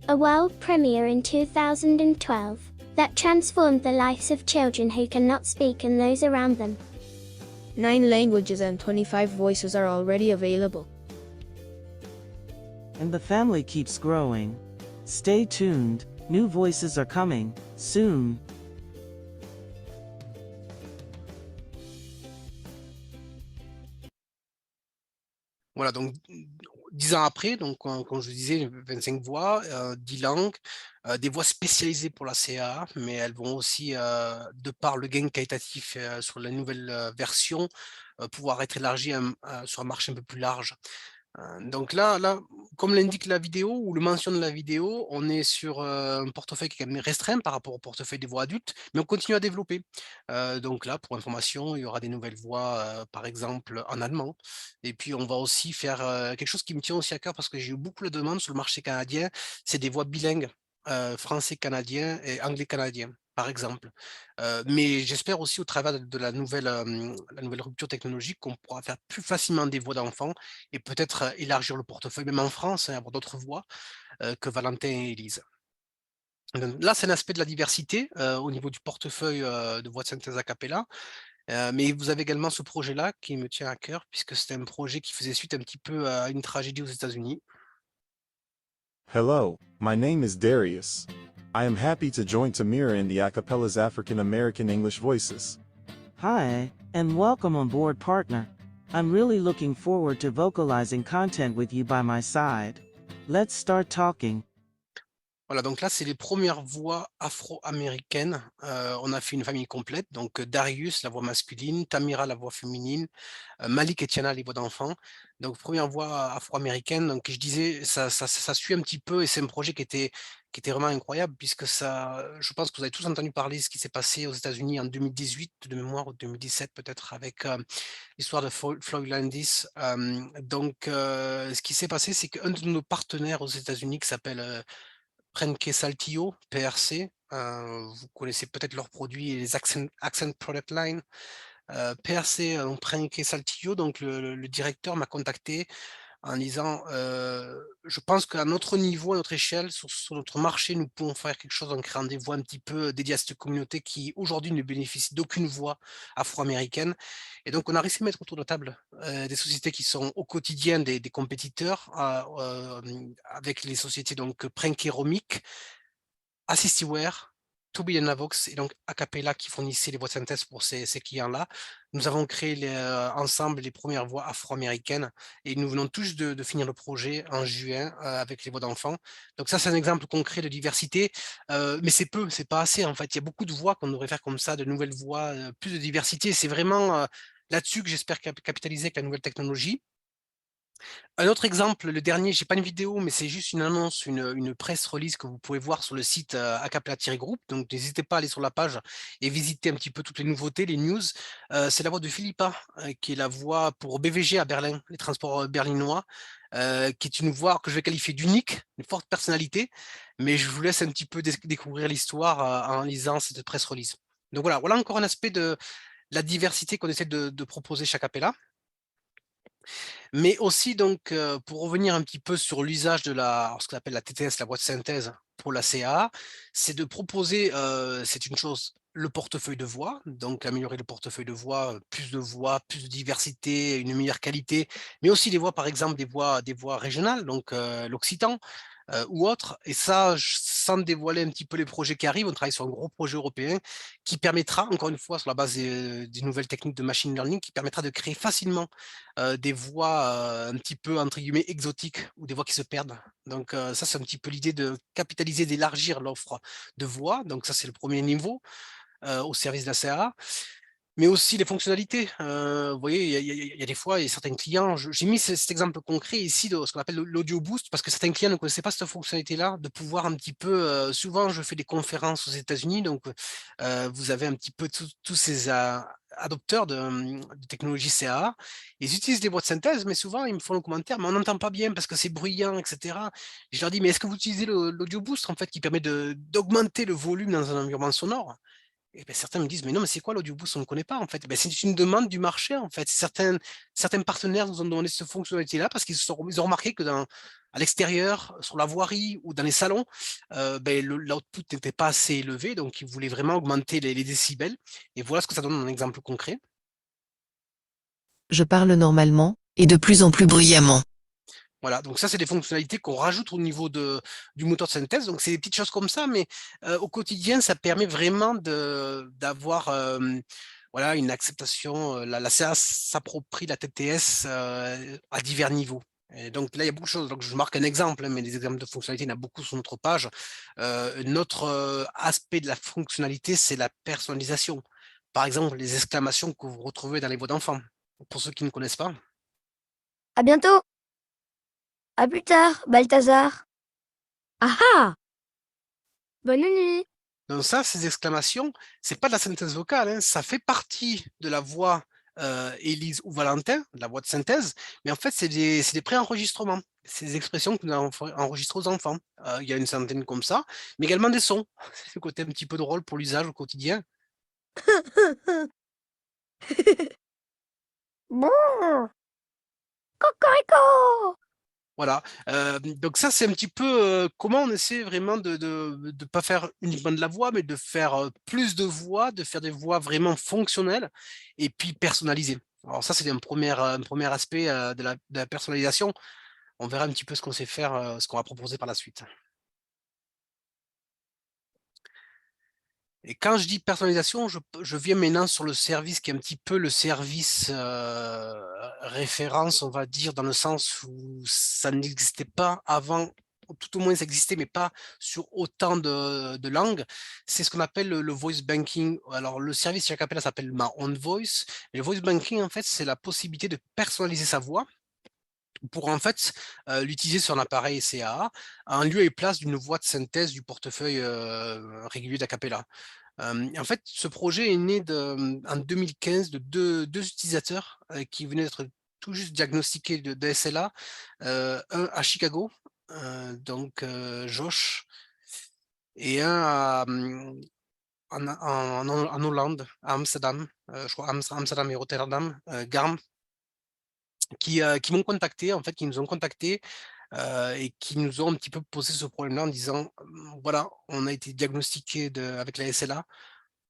A world premiere in 2012 that transformed the lives of children who cannot speak and those around them. 9 languages and 25 voices are already available. And the family keeps growing. Stay tuned, new voices are coming, soon. Voilà, donc 10 ans après, donc comme je disais, 25 voix, 10 langues, des voix spécialisées pour la CA, mais elles vont aussi, de par le gain qualitatif sur la nouvelle version, pouvoir être élargies sur un marché un peu plus large. Donc là, comme l'indique la vidéo ou le mentionne la vidéo, on est sur un portefeuille qui est quand même restreint par rapport au portefeuille des voix adultes, mais on continue à développer. Donc là, pour information, il y aura des nouvelles voix, par exemple en allemand. Et puis on va aussi faire quelque chose qui me tient aussi à cœur parce que j'ai eu beaucoup de demandes sur le marché canadien, c'est des voix bilingues, français-canadien et anglais-canadien, par exemple. Mais j'espère aussi au travers de la nouvelle rupture technologique qu'on pourra faire plus facilement des voix d'enfants et peut-être élargir le portefeuille, même en France, hein, avoir d'autres voix que Valentin et Élise. Là, c'est un aspect de la diversité au niveau du portefeuille de voix de synthèse a cappella. Mais vous avez également ce projet-là qui me tient à cœur, puisque c'était un projet qui faisait suite un petit peu à une tragédie aux États-Unis. Hello, my name is Darius. I am happy to join Tamira in the Acapella's African American English Voices. Hi, and welcome on board, partner. I'm really looking forward to vocalizing content with you by my side. Let's start talking. Voilà, donc là, c'est les premières voix afro-américaines. On a fait une famille complète, donc Darius, la voix masculine, Tamira, la voix féminine, Malik et Tiana, les voix d'enfants. Donc, première voix afro-américaine. Donc, je disais, ça suit un petit peu et c'est un projet qui était vraiment incroyable puisque je pense que vous avez tous entendu parler de ce qui s'est passé aux États-Unis en 2018, de mémoire, ou 2017 peut-être, avec l'histoire de Floyd Landis. Donc, ce qui s'est passé, c'est qu'un de nos partenaires aux États-Unis qui s'appelle Prenke Saltillo, PRC, vous connaissez peut-être leurs produits, les Accent Product Line. PRC, Prenke Saltillo, donc le directeur m'a contacté en disant, je pense qu'à notre niveau, à notre échelle, sur notre marché, nous pouvons faire quelque chose en créant des voix un petit peu dédiées à cette communauté qui aujourd'hui ne bénéficie d'aucune voix afro-américaine. Et donc on a réussi à mettre autour de la table, des sociétés qui sont au quotidien des compétiteurs, avec les sociétés donc Prank-Romic, Assistiveware, Tobii Navox et donc Acapela qui fournissait les voix de synthèse pour ces clients-là. Nous avons créé ensemble les premières voix afro-américaines et nous venons tous de finir le projet en juin avec les voix d'enfants. Donc ça, c'est un exemple concret de diversité, mais c'est pas assez en fait. Il y a beaucoup de voix qu'on devrait faire comme ça, de nouvelles voix, plus de diversité. C'est vraiment là-dessus que j'espère capitaliser avec la nouvelle technologie. Un autre exemple, le dernier, j'ai pas une vidéo, mais c'est juste une annonce, une press release que vous pouvez voir sur le site Acapela-Group. Donc n'hésitez pas à aller sur la page et visiter un petit peu toutes les nouveautés, les news. C'est la voix de Philippa, qui est la voix pour BVG à Berlin, les transports berlinois, qui est une voix que je vais qualifier d'unique, une forte personnalité, mais je vous laisse un petit peu découvrir l'histoire en lisant cette press release. Donc voilà encore un aspect de la diversité qu'on essaie de proposer chez Acapela. Mais aussi donc, pour revenir un petit peu sur l'usage de ce qu'on appelle la TTS, la voix de synthèse pour la CAA, c'est de proposer, c'est une chose, le portefeuille de voix, donc améliorer le portefeuille de voix, plus de diversité, une meilleure qualité, mais aussi des voix, par exemple, des voix régionales, donc l'occitan, ou autre. Et ça, sans dévoiler un petit peu les projets qui arrivent, on travaille sur un gros projet européen qui permettra, encore une fois, sur la base des nouvelles techniques de machine learning, qui permettra de créer facilement des voix un petit peu, entre guillemets, exotiques ou des voix qui se perdent. Donc ça, c'est un petit peu l'idée de capitaliser, d'élargir l'offre de voix. Donc ça, c'est le premier niveau au service de la CAA. Mais aussi les fonctionnalités. Vous voyez, il y a des fois, il y a certains clients, j'ai mis cet exemple concret ici de ce qu'on appelle l'audio boost, parce que certains clients ne connaissaient pas cette fonctionnalité-là, de pouvoir un petit peu, souvent je fais des conférences aux États-Unis, donc vous avez un petit peu tous ces adopteurs de technologie CAA, ils utilisent des voix de synthèse, mais souvent ils me font le commentaire, mais on n'entend pas bien parce que c'est bruyant, etc. Je leur dis, mais est-ce que vous utilisez l'audio boost, en fait, qui permet d'augmenter le volume dans un environnement sonore? Et ben, certains me disent, mais non, mais c'est quoi l'audio boost? On ne connaît pas, en fait. Ben, c'est une demande du marché, en fait. Certains partenaires nous ont demandé cette fonctionnalité-là parce ils ont remarqué que à l'extérieur, sur la voirie ou dans les salons, ben, l'output n'était pas assez élevé, donc ils voulaient vraiment augmenter les décibels. Et voilà ce que ça donne en exemple concret. Je parle normalement, et de plus en plus bruyamment. Voilà, donc ça, c'est des fonctionnalités qu'on rajoute au niveau du moteur de synthèse. Donc, c'est des petites choses comme ça, mais au quotidien, ça permet vraiment d'avoir voilà, une acceptation. La CA s'approprie la TTS à divers niveaux. Et donc là, il y a beaucoup de choses. Donc, je marque un exemple, hein, mais des exemples de fonctionnalités, il y en a beaucoup sur notre page. Notre aspect de la fonctionnalité, c'est la personnalisation. Par exemple, les exclamations que vous retrouvez dans les voix d'enfants. Pour ceux qui ne connaissent pas. À bientôt. À plus tard, Balthazar. Ah ah! Bonne nuit. Donc ça, ces exclamations, c'est pas de la synthèse vocale, hein, ça fait partie de la voix Élise ou Valentin, de la voix de synthèse, mais en fait, c'est des pré-enregistrements. C'est des expressions que nous avons enregistrées aux enfants. Il y a une centaine comme ça, mais également des sons. C'est le côté un petit peu drôle pour l'usage au quotidien. Bon. Cocorico. Voilà, donc ça, c'est un petit peu comment on essaie vraiment de pas faire uniquement de la voix, mais de faire plus de voix, de faire des voix vraiment fonctionnelles et puis personnalisées. Alors ça, c'est un premier aspect de la personnalisation. On verra un petit peu ce qu'on sait faire, ce qu'on va proposer par la suite. Et quand je dis personnalisation, je viens maintenant sur le service qui est un petit peu le service référence, on va dire, dans le sens où ça n'existait pas avant, tout au moins ça existait, mais pas sur autant de langues. C'est ce qu'on appelle le voice banking. Alors le service chez Acapela s'appelle My Own Voice. Et le voice banking, en fait, c'est la possibilité de personnaliser sa voix pour en fait l'utiliser sur un appareil CAA en lieu et place d'une voix de synthèse du portefeuille régulier d'Acapela. En fait, ce projet est né en 2015 de deux utilisateurs qui venaient d'être tout juste diagnostiqués de SLA, un à Chicago, donc Josh, et un en Hollande, à Amsterdam, je crois Amsterdam et Rotterdam, Garm. qui m'ont contacté, en fait, qui nous ont contactés et qui nous ont un petit peu posé ce problème-là en disant: Voilà, on a été diagnostiqué avec la SLA.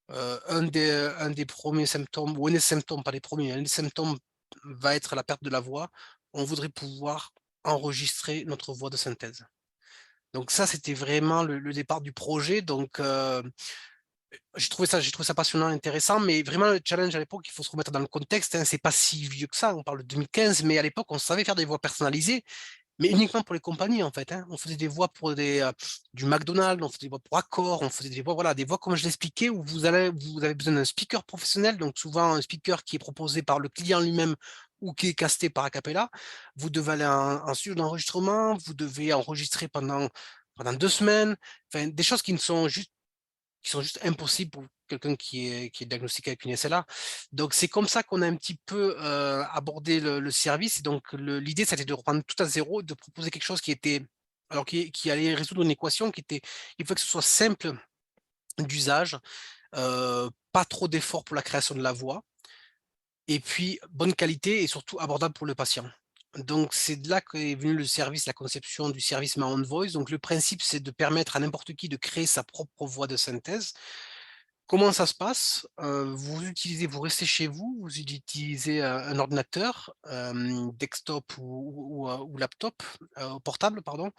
Un des premiers symptômes ou un des symptômes, pas les premiers, un des symptômes va être la perte de la voix. On voudrait pouvoir enregistrer notre voix de synthèse». Donc ça, c'était vraiment le départ du projet. Donc j'ai trouvé ça passionnant, intéressant, mais vraiment le challenge à l'époque, il faut se remettre dans le contexte, hein, c'est pas si vieux que ça, on parle de 2015, mais à l'époque, on savait faire des voix personnalisées, mais uniquement pour les compagnies, en fait, hein. On faisait des voix pour du McDonald's, on faisait des voix pour Accor, on faisait des voix, voilà, des voix comme je l'expliquais, où vous avez besoin d'un speaker professionnel, donc souvent un speaker qui est proposé par le client lui-même ou qui est casté par Acapella. Vous devez aller en studio d'enregistrement, vous devez enregistrer pendant 2 semaines, enfin, des choses qui sont juste impossibles pour quelqu'un qui est diagnostiqué avec une SLA. Donc c'est comme ça qu'on a un petit peu abordé le service. Et donc l'idée, c'était de reprendre tout à zéro, de proposer quelque chose qui allait résoudre une équation il faut que ce soit simple d'usage, pas trop d'efforts pour la création de la voix, et puis bonne qualité et surtout abordable pour le patient. Donc c'est de là qu'est venu la conception du service My Own Voice. Donc le principe, c'est de permettre à n'importe qui de créer sa propre voix de synthèse. Comment ça se passe? Vous restez chez vous, vous utilisez un ordinateur, desktop ou laptop, portable pardon,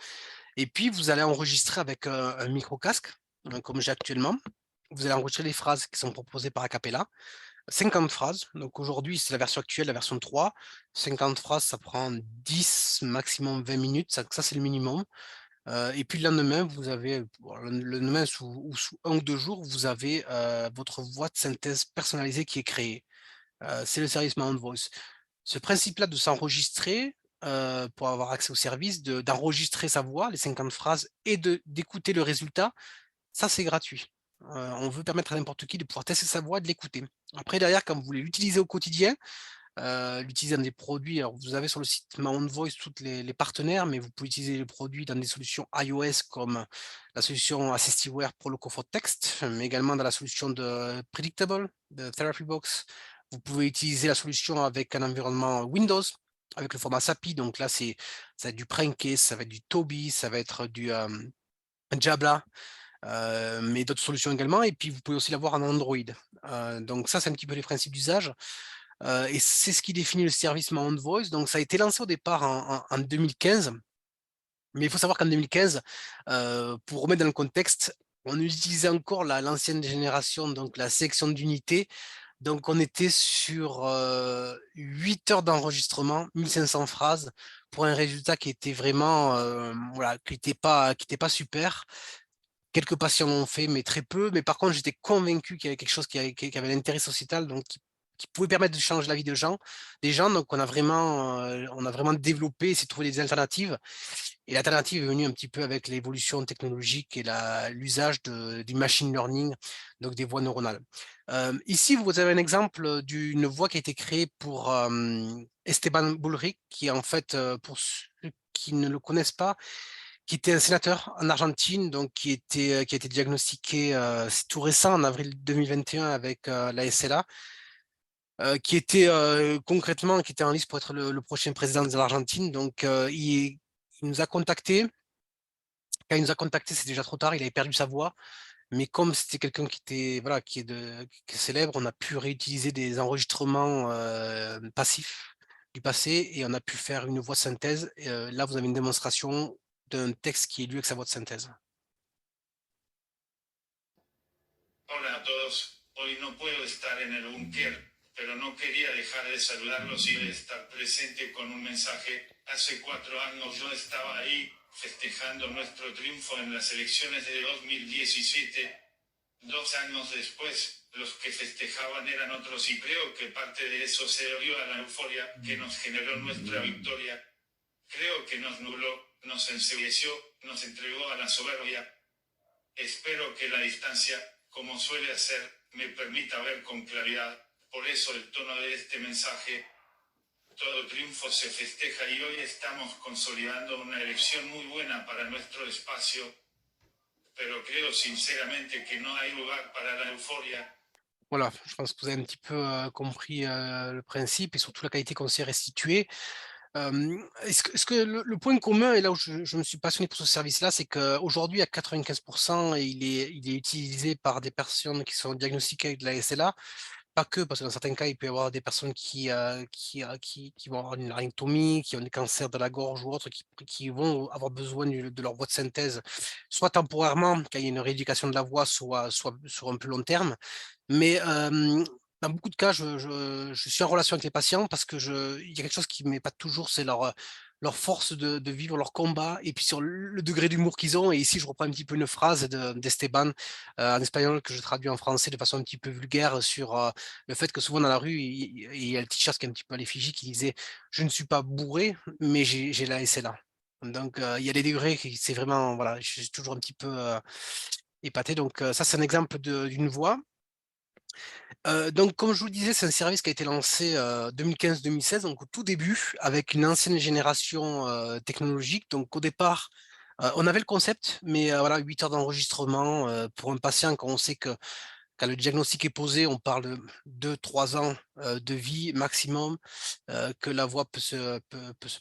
et puis vous allez enregistrer avec, un micro casque, comme j'ai actuellement. Vous allez enregistrer les phrases qui sont proposées par Acapella. 50 phrases, donc aujourd'hui, c'est la version actuelle, la version 3. 50 phrases, ça prend 10, maximum 20 minutes, ça c'est le minimum. Et puis le lendemain, vous avez bon, le lendemain sous 1 ou 2 jours, vous avez, votre voix de synthèse personnalisée qui est créée. C'est le service My Own Voice. Ce principe-là de s'enregistrer, pour avoir accès au service, d'enregistrer sa voix, les 50 phrases et d'écouter le résultat, ça c'est gratuit. On veut permettre à n'importe qui de pouvoir tester sa voix et de l'écouter. Après derrière, quand vous voulez l'utiliser au quotidien, l'utiliser dans des produits. Alors, vous avez sur le site My Own Voice tous les partenaires, mais vous pouvez utiliser les produits dans des solutions iOS comme la solution Assistiveware pour le confort texte, mais également dans la solution de Predictable, de Therapy Box. Vous pouvez utiliser la solution avec un environnement Windows, avec le format SAPI. Donc là, ça va être du Pranké, ça va être du Toby, ça va être du Jabla. Mais d'autres solutions également. Et puis, vous pouvez aussi l'avoir en Android. Donc ça, c'est un petit peu les principes d'usage. Et c'est ce qui définit le service My Own Voice. Donc ça a été lancé au départ en 2015, mais il faut savoir qu'en 2015, pour remettre dans le contexte, on utilisait encore l'ancienne génération, donc la sélection d'unités. Donc on était sur 8 heures d'enregistrement, 1500 phrases, pour un résultat qui était vraiment voilà, qui n'était pas super. Quelques patients l'ont fait, mais très peu. Mais par contre, j'étais convaincu qu'il y avait quelque chose qui avait l'intérêt sociétal, donc qui pouvait permettre de changer la vie des gens. Donc, on a vraiment développé, essayé de trouver des alternatives. Et l'alternative est venue un petit peu avec l'évolution technologique et l'usage du machine learning, donc des voies neuronales. Ici, vous avez un exemple d'une voix qui a été créée pour Esteban Bullrich, qui est en fait, pour ceux qui ne le connaissent pas, qui était un sénateur en Argentine, donc qui a été diagnostiqué c'est tout récent, en avril 2021, avec la SLA, qui était concrètement qui était en liste pour être le prochain président de l'Argentine. Donc il nous a contactés. Quand il nous a contactés, c'est déjà trop tard, il avait perdu sa voix. Mais comme c'était quelqu'un qui est célèbre, on a pu réutiliser des enregistrements passifs du passé et on a pu faire une voix synthèse. Et, là, vous avez une démonstration d'un texte qui est lu avec sa voix de synthèse. Hola a todos, hoy no puedo estar en el búnker, pero no quería dejar de saludarlos y de estar presente con un mensaje. Hace 4 años yo estaba ahí, festejando nuestro triunfo en las elecciones de 2017. 2 años después, los que festejaban eran otros y creo que parte de eso se debió a la euforia que nos generó nuestra victoria. Creo que nos nubló, nos ensebreció, nos entregó a la soberbia. Espero que la distancia, como suele hacer, me permita ver con claridad. Por eso el tono de este mensaje. Todo triunfo se festeja y hoy estamos consolidando una elección muy buena para nuestro espacio. Pero creo sinceramente que no hay lugar para la euforia. Voilà, je pense que vous avez un petit peu, compris, le principe et surtout la qualité qu'on s'est restituée. Est-ce que le point commun et là où je me suis passionné pour ce service-là, c'est qu'aujourd'hui à 95 et il est utilisé par des personnes qui sont diagnostiquées avec de la SLA. Pas que, parce que dans certains cas, il peut y avoir des personnes qui vont avoir une laryngectomie, qui ont des cancers de la gorge ou autres, qui vont avoir besoin de leur voix de synthèse, soit temporairement, quand il y a une rééducation de la voix, soit sur un plus long terme. Mais dans beaucoup de cas, je suis en relation avec les patients parce que il y a quelque chose qui m'épate toujours, c'est leur force de vivre leur combat et puis sur le degré d'humour qu'ils ont. Et ici, je reprends un petit peu une phrase d'Esteban en espagnol que je traduis en français de façon un petit peu vulgaire sur le fait que souvent dans la rue, il y a le t-shirt qui est un petit peu à l'effigie qui disait: «Je ne suis pas bourré, mais j'ai la SLA». Donc il y a des degrés, c'est vraiment, voilà, je suis toujours un petit peu épaté. Donc ça, c'est un exemple d'une voix. Donc comme je vous le disais, c'est un service qui a été lancé, 2015-2016, donc au tout début, avec une ancienne génération, technologique. Donc au départ, on avait le concept, mais voilà, 8 heures d'enregistrement, pour un patient quand on sait que quand le diagnostic est posé, on parle de 2-3 ans, de vie maximum, que la voix peut se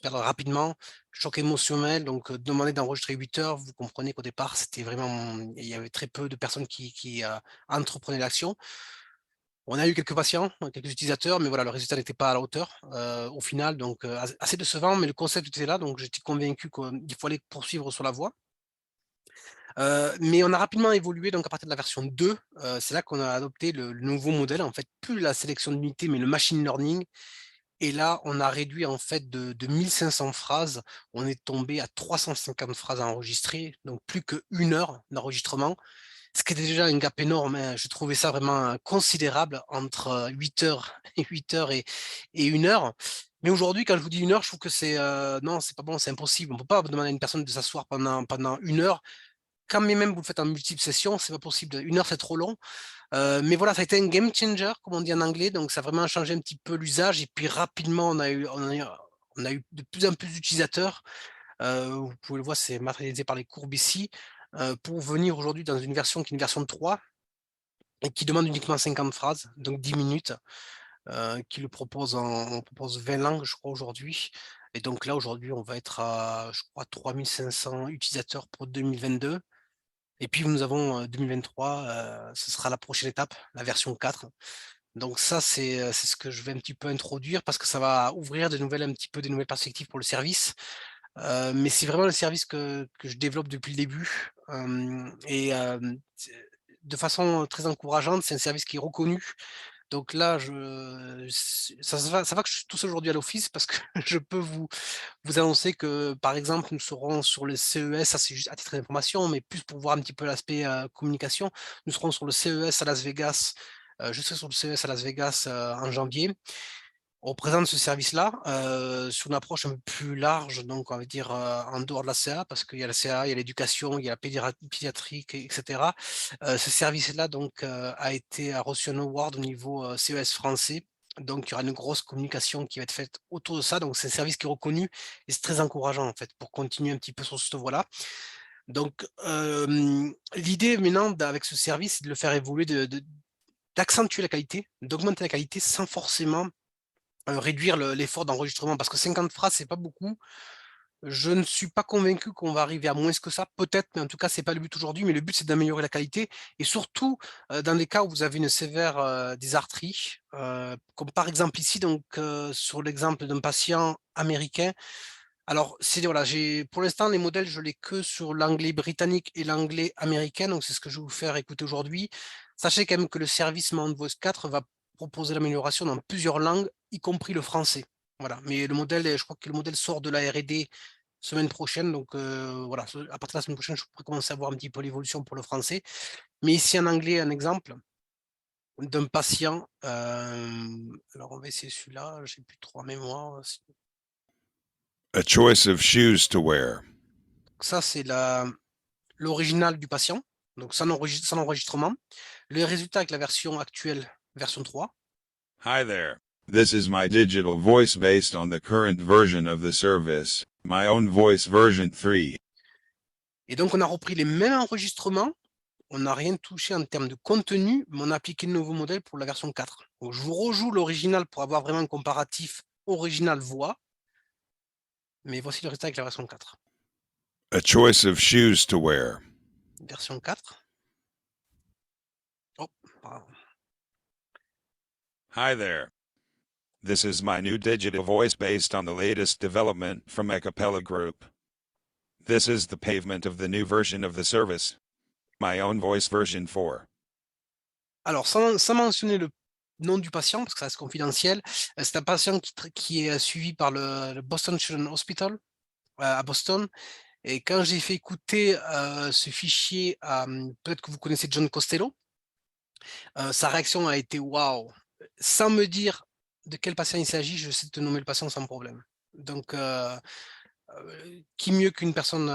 perdre rapidement. Choc émotionnel, donc demander d'enregistrer 8 heures, vous comprenez qu'au départ, c'était vraiment il y avait très peu de personnes qui entreprenaient l'action. On a eu quelques patients, quelques utilisateurs, mais voilà, le résultat n'était pas à la hauteur, au final, donc assez décevant, mais le concept était là, donc j'étais convaincu qu'il fallait poursuivre sur la voie. Mais on a rapidement évolué, donc à partir de la version 2, c'est là qu'on a adopté le nouveau modèle, en fait, plus la sélection d'unités, mais le machine learning. Et là, on a réduit en fait de 1 500 phrases, on est tombé à 350 phrases à enregistrer, donc plus qu'1 heure d'enregistrement. Ce qui était déjà un gap énorme, hein. Je trouvais ça vraiment, considérable entre, 8 heures et 8 heures et 1 heure. Mais aujourd'hui, quand je vous dis 1 heure, je trouve que non, c'est pas bon, c'est impossible. On peut pas demander à une personne de s'asseoir pendant 1 heure. Quand bien même vous le faites en multiples sessions, c'est pas possible. 1 heure, c'est trop long. Mais voilà, ça a été un game changer, comme on dit en anglais, donc ça a vraiment changé un petit peu l'usage et puis rapidement, on a eu de plus en plus d'utilisateurs. Vous pouvez le voir, c'est matérialisé par les courbes ici, pour venir aujourd'hui dans une version qui est une version 3 et qui demande uniquement 50 phrases, donc 10 minutes, qui le propose on propose 20 langues, je crois, aujourd'hui. Et donc là, aujourd'hui, on va être à, je crois, 3 500 utilisateurs pour 2022. Et puis nous avons, 2023, ce sera la prochaine étape, la version 4. Donc ça, c'est ce que je vais un petit peu introduire parce que ça va ouvrir des nouvelles perspectives pour le service. Mais c'est vraiment le service que je développe depuis le début, c'est de façon très encourageante. C'est un service qui est reconnu. Donc là, ça va que je suis tout seul aujourd'hui à l'office parce que je peux vous annoncer que, par exemple, nous serons sur le CES, ça c'est juste à titre d'information, mais plus pour voir un petit peu l'aspect, communication. Nous serons sur le CES à Las Vegas, je serai sur le CES à Las Vegas, en janvier. On présente ce service-là, sur une approche un peu plus large, donc on va dire, en dehors de la CA, parce qu'il y a la CA, il y a l'éducation, il y a la pédiatrique et cetera. Ce service-là donc, a reçu un award au niveau, CES français. Donc il y aura une grosse communication qui va être faite autour de ça. Donc c'est un service qui est reconnu et c'est très encourageant en fait pour continuer un petit peu sur cette voie-là. Donc, l'idée maintenant avec ce service, c'est de le faire évoluer, d'accentuer la qualité, d'augmenter la qualité sans forcément réduire l'effort d'enregistrement parce que 50 phrases, c'est pas beaucoup. Je ne suis pas convaincu qu'on va arriver à moins que ça, peut-être, mais en tout cas, c'est pas le but aujourd'hui, mais le but, c'est d'améliorer la qualité et surtout, dans des cas où vous avez une sévère, dysarthrie, comme par exemple ici, donc sur l'exemple d'un patient américain. Alors voilà, pour l'instant, les modèles, je l'ai que sur l'anglais britannique et l'anglais américain, donc c'est ce que je vais vous faire écouter aujourd'hui. Sachez quand même que le service Mount Voice 4 va proposer l'amélioration dans plusieurs langues, y compris le français. Voilà, mais je crois que le modèle sort de la R&D semaine prochaine, donc voilà, à partir de la semaine prochaine, je pourrais commencer à voir un petit peu l'évolution pour le français. Mais ici en anglais, un exemple d'un patient, alors on va essayer celui-là, j'ai plus trop en mémoire. A choice of shoes to wear. Ça, c'est l'original du patient, donc sans enregistrement. Le résultat avec la version actuelle, version 3. Hi there. This is my digital voice based on the current version of the service, my own voice version 3. Et donc, on a repris les mêmes enregistrements. on n'a rien touché en termes de contenu, mais on a appliqué le nouveau modèle pour la version 4. Donc, je vous rejoue l'original pour avoir vraiment un comparatif original-voix. Mais voici le résultat avec la version 4. A choice of shoes to wear. Version 4. Oh, pardon. Hi there. This is my new digital voice based on the latest development from Acapella Group. This is the pavement of the new version of the service. My own voice version 4. Alors, sans mentionner le nom du patient, parce que ça reste confidentiel, c'est un patient qui est suivi par le Boston Children's Hospital à Boston. Et quand j'ai fait écouter ce fichier à, peut-être que vous connaissez John Costello, sa réaction a été waouh. Sans me dire de quel patient il s'agit, je sais te nommer le patient sans problème. Donc, qui mieux qu'une personne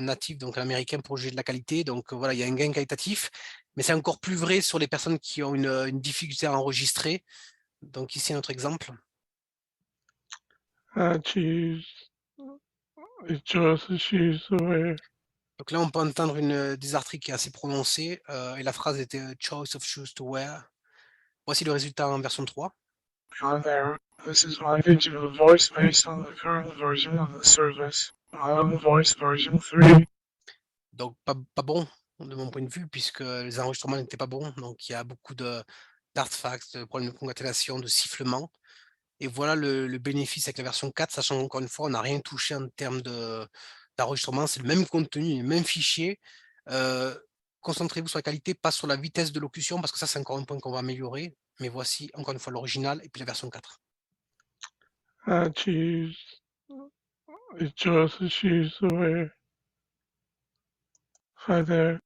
native, donc américaine, pour juger de la qualité. Donc voilà, il y a un gain qualitatif, mais c'est encore plus vrai sur les personnes qui ont une difficulté à enregistrer. Donc ici, notre exemple. Donc là, on peut entendre une dysarthrie qui est assez prononcée, et la phrase était « choice of shoes to wear ». Voici le résultat en version 3. Hi there. This is my digital voice based on the current version of the service. My own voice version 3. Donc pas bon de mon point de vue, puisque les enregistrements n'étaient pas bons. Donc il y a beaucoup d'artefacts, de problèmes de concaténation, de sifflement. Et voilà le bénéfice avec la version 4, sachant qu'encore une fois, on n'a rien touché en termes d'enregistrement. C'est le même contenu, le même fichier. Concentrez-vous sur la qualité, pas sur la vitesse de locution, parce que ça, c'est encore un point qu'on va améliorer. Mais voici, encore une fois, l'original et puis la version 4. Hi there.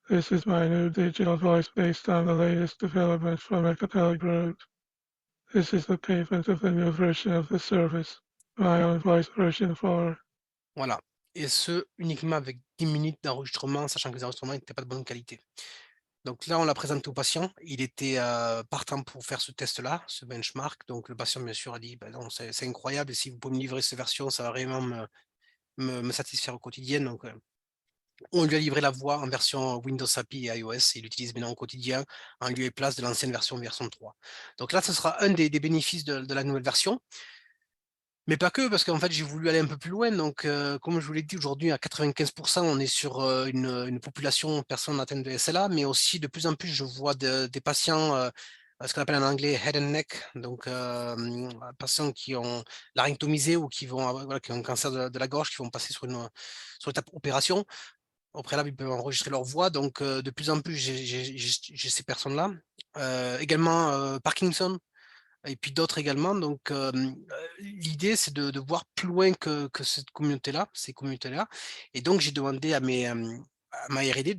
This is my new digital voice based on the latest development from Acapella Group. This is the pavement of the new version of the service. My own voice version 4. Voilà. Et ce, uniquement avec 10 minutes d'enregistrement, sachant que les enregistrements n'étaient pas de bonne qualité. Donc là, on l'a présenté au patient. Il était partant pour faire ce test-là, ce benchmark. Donc le patient, bien sûr, a dit bah non, c'est incroyable. Et si vous pouvez me livrer cette version, ça va vraiment me satisfaire au quotidien. Donc, on lui a livré la voix en version Windows API et iOS. Et il l'utilise maintenant au quotidien en lieu et place de l'ancienne version 3. Donc là, ce sera un des bénéfices de la nouvelle version. Mais pas que, parce qu'en fait, j'ai voulu aller un peu plus loin. Donc, comme je vous l'ai dit, aujourd'hui, à 95%, on est sur une population de personnes atteintes de SLA, mais aussi, de plus en plus, je vois des patients, ce qu'on appelle en anglais head and neck, donc patients qui ont laryngtomisé ou qui ont un cancer de la gorge, qui vont passer sur l'étape opération. Au préalable, ils peuvent enregistrer leur voix. Donc, de plus en plus, j'ai ces personnes-là. Également, Parkinson. Et puis d'autres également. Donc, l'idée, c'est de voir plus loin que cette communauté-là, ces communautés-là. Et donc, j'ai demandé à ma R&D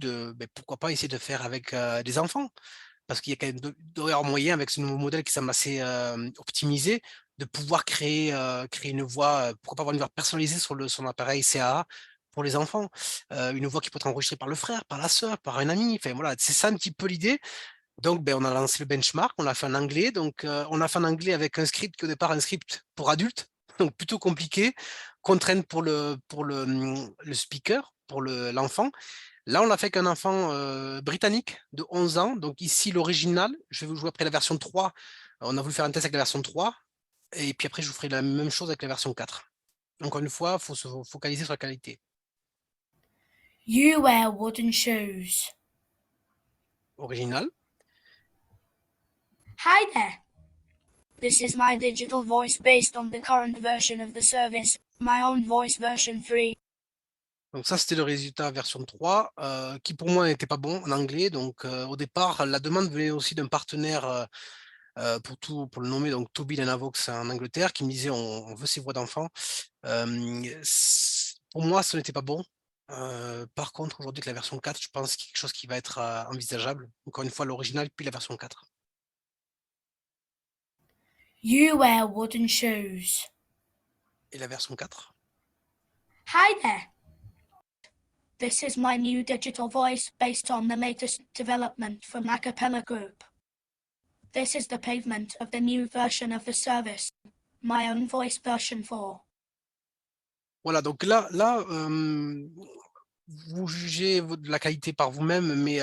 pourquoi pas essayer de faire avec des enfants. Parce qu'il y a quand même d'ailleurs moyen, avec ce nouveau modèle qui semble assez optimisé, de pouvoir créer une voix, pourquoi pas avoir une voix personnalisée sur son appareil CAA pour les enfants. Une voix qui peut être enregistrée par le frère, par la sœur, par un ami. Enfin, voilà, c'est ça un petit peu l'idée. Donc, on a lancé le benchmark, on l'a fait en anglais. Donc, on a fait en anglais avec un script qui, au départ, un script pour adultes, donc plutôt compliqué, contrainte pour le speaker, pour l'enfant. Là, on l'a fait avec un enfant britannique de 11 ans. Donc, ici, l'original. Je vais vous jouer après la version 3. On a voulu faire un test avec la version 3. Et puis après, je vous ferai la même chose avec la version 4. Encore une fois, il faut se focaliser sur la qualité. You wear wooden shoes. Original. Hi there. This is my digital voice based on the current version of the service, my own voice version 3. Donc ça, c'était le résultat version 3, qui pour moi n'était pas bon en anglais. Donc au départ, la demande venait aussi d'un partenaire pour le nommer, donc Toby Lenavox en Angleterre, qui me disait on veut ces voix d'enfants. Pour moi, ce n'était pas bon. Par contre, aujourd'hui, avec la version 4, je pense qu'il y a quelque chose qui va être envisageable. Encore une fois, l'original, puis la version 4. You wear wooden shoes. Et la version 4. Hi there. This is my new digital voice based on the latest development from Acapella Group. This is the pavement of the new version of the service, my own voice version 4. Voilà, donc là vous jugez de la qualité par vous-même, mais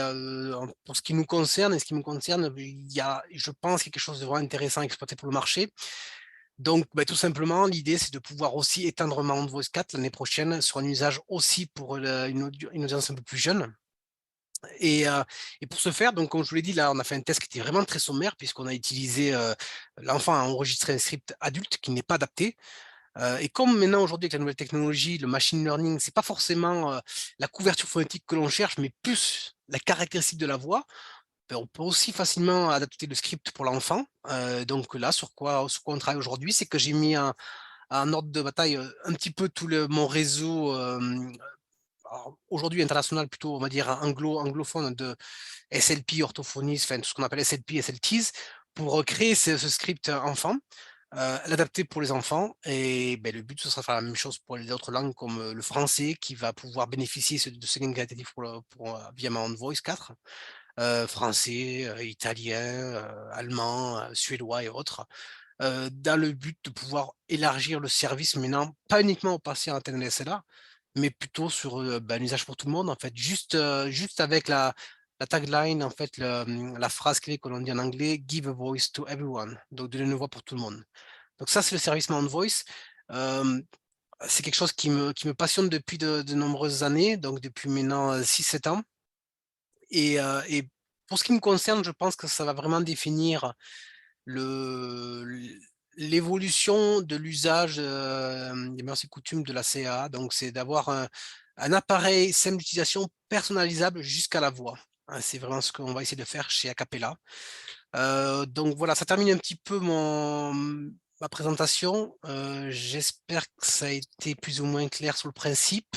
pour ce qui nous concerne et ce qui me concerne, je pense qu'il y a quelque chose de vraiment intéressant à exploiter pour le marché. Donc, tout simplement, l'idée, c'est de pouvoir aussi étendre Mount Voice 4 l'année prochaine sur un usage aussi pour une audience un peu plus jeune. Et pour ce faire, donc, comme je vous l'ai dit, là, on a fait un test qui était vraiment très sommaire, puisqu'on a utilisé l'enfant a enregistré un script adulte qui n'est pas adapté. Et comme maintenant, aujourd'hui, avec la nouvelle technologie, le machine learning, c'est pas forcément la couverture phonétique que l'on cherche, mais plus la caractéristique de la voix, on peut aussi facilement adapter le script pour l'enfant. Donc là, sur quoi on travaille aujourd'hui, c'est que j'ai mis en ordre de bataille un petit peu mon réseau aujourd'hui international, plutôt on va dire anglophone, de SLP, orthophonistes, enfin tout ce qu'on appelle SLP, SLTs, pour créer ce script enfant, l'adapter pour les enfants. Et le but, ce sera de faire la même chose pour les autres langues comme le français, qui va pouvoir bénéficier de ce gain qualitatif via Mount Voice 4. Français, italien, allemand, suédois et autres, dans le but de pouvoir élargir le service maintenant, pas uniquement aux patients atteints de SLA, mais plutôt sur un usage pour tout le monde, en fait, juste avec la tagline, en fait, la phrase clé que l'on dit en anglais, give a voice to everyone, donc donner une voix pour tout le monde. Donc ça, c'est le service Mount Voice. C'est quelque chose qui me passionne depuis de nombreuses années, donc depuis maintenant 6-7 ans. Et pour ce qui me concerne, je pense que ça va vraiment définir l'évolution de l'usage des mœurs et coutumes de la CA. Donc, c'est d'avoir un appareil simple d'utilisation personnalisable jusqu'à la voix. Hein, c'est vraiment ce qu'on va essayer de faire chez Acapella. Donc voilà, ça termine un petit peu ma présentation. J'espère que ça a été plus ou moins clair sur le principe.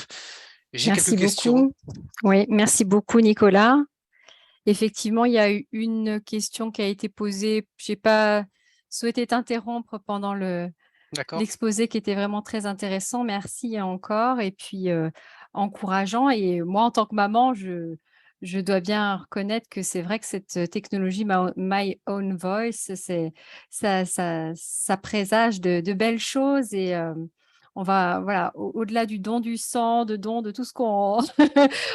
J'ai quelques questions. Oui, merci beaucoup, Nicolas. Effectivement, il y a eu une question qui a été posée. Je n'ai pas souhaité t'interrompre pendant l'exposé qui était vraiment très intéressant. Merci encore. Et puis, encourageant. Et moi, en tant que maman, je dois bien reconnaître que c'est vrai que cette technologie My Own Voice, ça présage de belles choses. Et on va, voilà, au-delà du don du sang, de tout ce qu'on...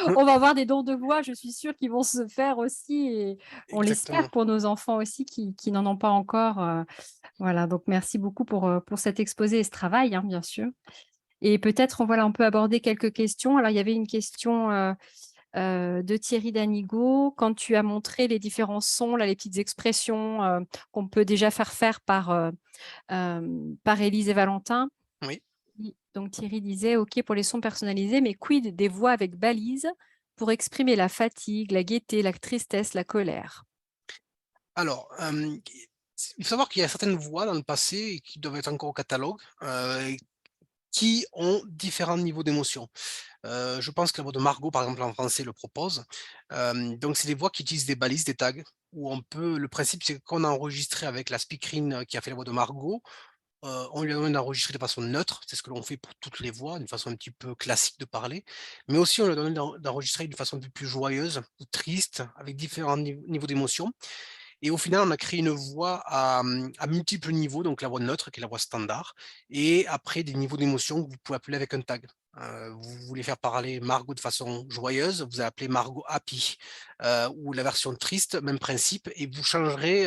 on va avoir des dons de voix, je suis sûre, qui vont se faire aussi. Et on l'espère pour nos enfants aussi qui n'en ont pas encore. Voilà, donc merci beaucoup pour cet exposé et ce travail, hein, bien sûr. Et peut-être, on peut aborder quelques questions. Alors, il y avait une question de Thierry Danigo. Quand tu as montré les différents sons, là, les petites expressions qu'on peut déjà faire par Élise et Valentin. Oui. Donc Thierry disait, OK pour les sons personnalisés, mais quid des voix avec balises pour exprimer la fatigue, la gaieté, la tristesse, la colère? Alors, il faut savoir qu'il y a certaines voix dans le passé qui doivent être encore au catalogue, qui ont différents niveaux d'émotion. Je pense que la voix de Margot, par exemple, en français, le propose. Donc, c'est des voix qui utilisent des balises, des tags, où le principe, c'est qu'on a enregistré avec la speakerine qui a fait la voix de Margot, on lui a demandé d'enregistrer de façon neutre, c'est ce que l'on fait pour toutes les voix, d'une façon un petit peu classique de parler, mais aussi on lui a demandé d'enregistrer d'une façon un peu plus joyeuse ou triste, avec différents niveaux d'émotion. Et au final, on a créé une voix à multiples niveaux, donc la voix neutre, qui est la voix standard, et après des niveaux d'émotion que vous pouvez appeler avec un tag. Vous voulez faire parler Margot de façon joyeuse, vous appelez Margot Happy, ou la version triste, même principe, et vous changerez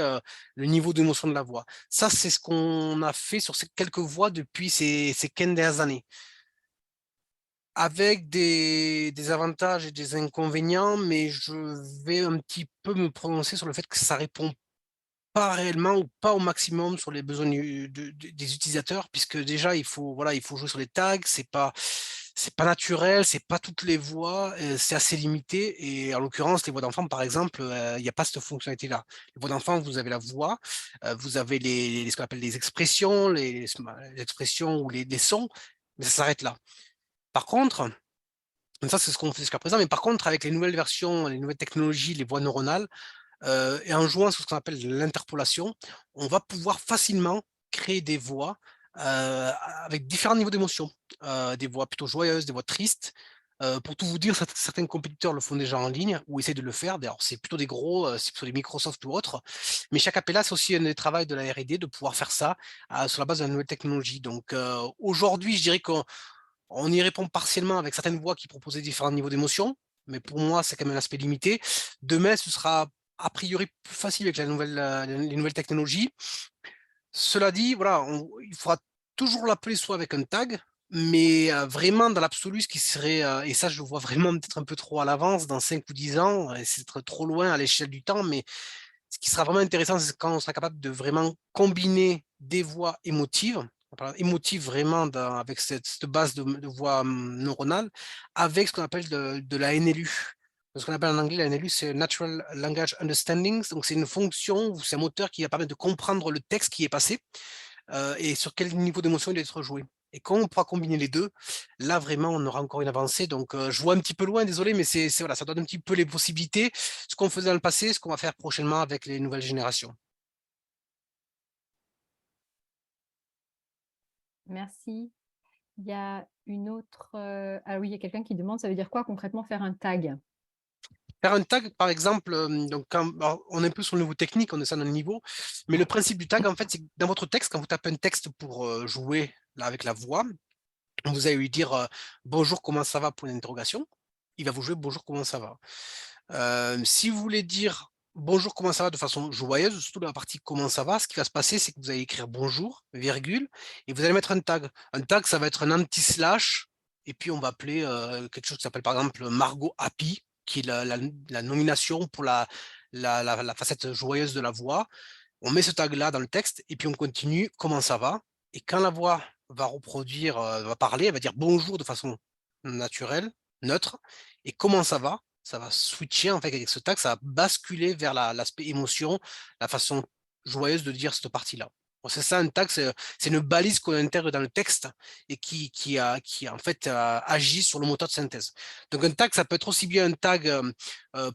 le niveau d'émotion de la voix. Ça, c'est ce qu'on a fait sur ces quelques voix depuis ces 15 dernières années. Avec des avantages et des inconvénients, mais je vais un petit peu me prononcer sur le fait que ça répond pas réellement ou pas au maximum sur les besoins des utilisateurs, puisque déjà il faut jouer sur les tags, c'est pas naturel, c'est pas toutes les voix, c'est assez limité. Et en l'occurrence, les voix d'enfants, par exemple, il n'y a pas cette fonctionnalité-là. Les voix d'enfants, vous avez la voix, vous avez ce qu'on appelle les expressions, les expressions ou les sons, mais ça s'arrête là. Par contre, ça c'est ce qu'on fait jusqu'à présent, mais par contre, avec les nouvelles versions, les nouvelles technologies, les voies neuronales, et en jouant sur ce qu'on appelle l'interpolation, on va pouvoir facilement créer des voix avec différents niveaux d'émotion, des voix plutôt joyeuses, des voix tristes. Pour tout vous dire, certains compétiteurs le font déjà en ligne ou essaient de le faire. D'ailleurs, c'est plutôt des gros, c'est plutôt des Microsoft ou autres. Mais chaque Acapella, c'est aussi un travail de la R&D de pouvoir faire ça sur la base de la nouvelle technologie. Donc aujourd'hui, je dirais qu'on On y répond partiellement avec certaines voix qui proposaient différents niveaux d'émotion, mais pour moi, c'est quand même un aspect limité. Demain, ce sera a priori plus facile avec les nouvelles technologies. Cela dit, voilà, il faudra toujours l'appeler soit avec un tag, mais vraiment dans l'absolu, ce qui serait, et ça je le vois vraiment peut-être un peu trop à l'avance, dans 5 ou 10 ans, et c'est trop loin à l'échelle du temps, mais ce qui sera vraiment intéressant, c'est quand on sera capable de vraiment combiner des voix émotives, émotives vraiment avec cette base de voix neuronale, avec ce qu'on appelle de la NLU. Ce qu'on appelle en anglais la NLU, c'est Natural Language Understanding. Donc c'est une fonction ou c'est un moteur qui va permettre de comprendre le texte qui est passé et sur quel niveau d'émotion il doit être joué. Et quand on pourra combiner les deux, là vraiment on aura encore une avancée. Donc je vois un petit peu loin, désolé, mais voilà, ça donne un petit peu les possibilités, ce qu'on faisait dans le passé, ce qu'on va faire prochainement avec les nouvelles générations. Merci. Il y a une autre... Ah oui, il y a quelqu'un qui demande, ça veut dire quoi concrètement faire un tag? Faire un tag, par exemple, donc on est un peu sur le niveau technique, on est ça dans le niveau, mais le principe du tag, en fait, c'est que dans votre texte, quand vous tapez un texte pour jouer là, avec la voix, vous allez lui dire bonjour, comment ça va pour une interrogation. Il va vous jouer bonjour, comment ça va. Si vous voulez dire bonjour, comment ça va de façon joyeuse, surtout dans la partie comment ça va, ce qui va se passer, c'est que vous allez écrire bonjour, virgule, et vous allez mettre un tag. Un tag, ça va être un anti-slash, et puis on va appeler quelque chose qui s'appelle par exemple Margot Happy, qui est la nomination pour la facette joyeuse de la voix. On met ce tag-là dans le texte, et puis on continue comment ça va. Et quand la voix va reproduire, va parler, elle va dire bonjour de façon naturelle, neutre, et comment ça va switcher en fait avec ce tag, ça va basculer vers l'aspect émotion, la façon joyeuse de dire cette partie-là. Bon, c'est ça un tag, c'est une balise qu'on intègre dans le texte et qui en fait agit sur le moteur de synthèse. Donc un tag, ça peut être aussi bien un tag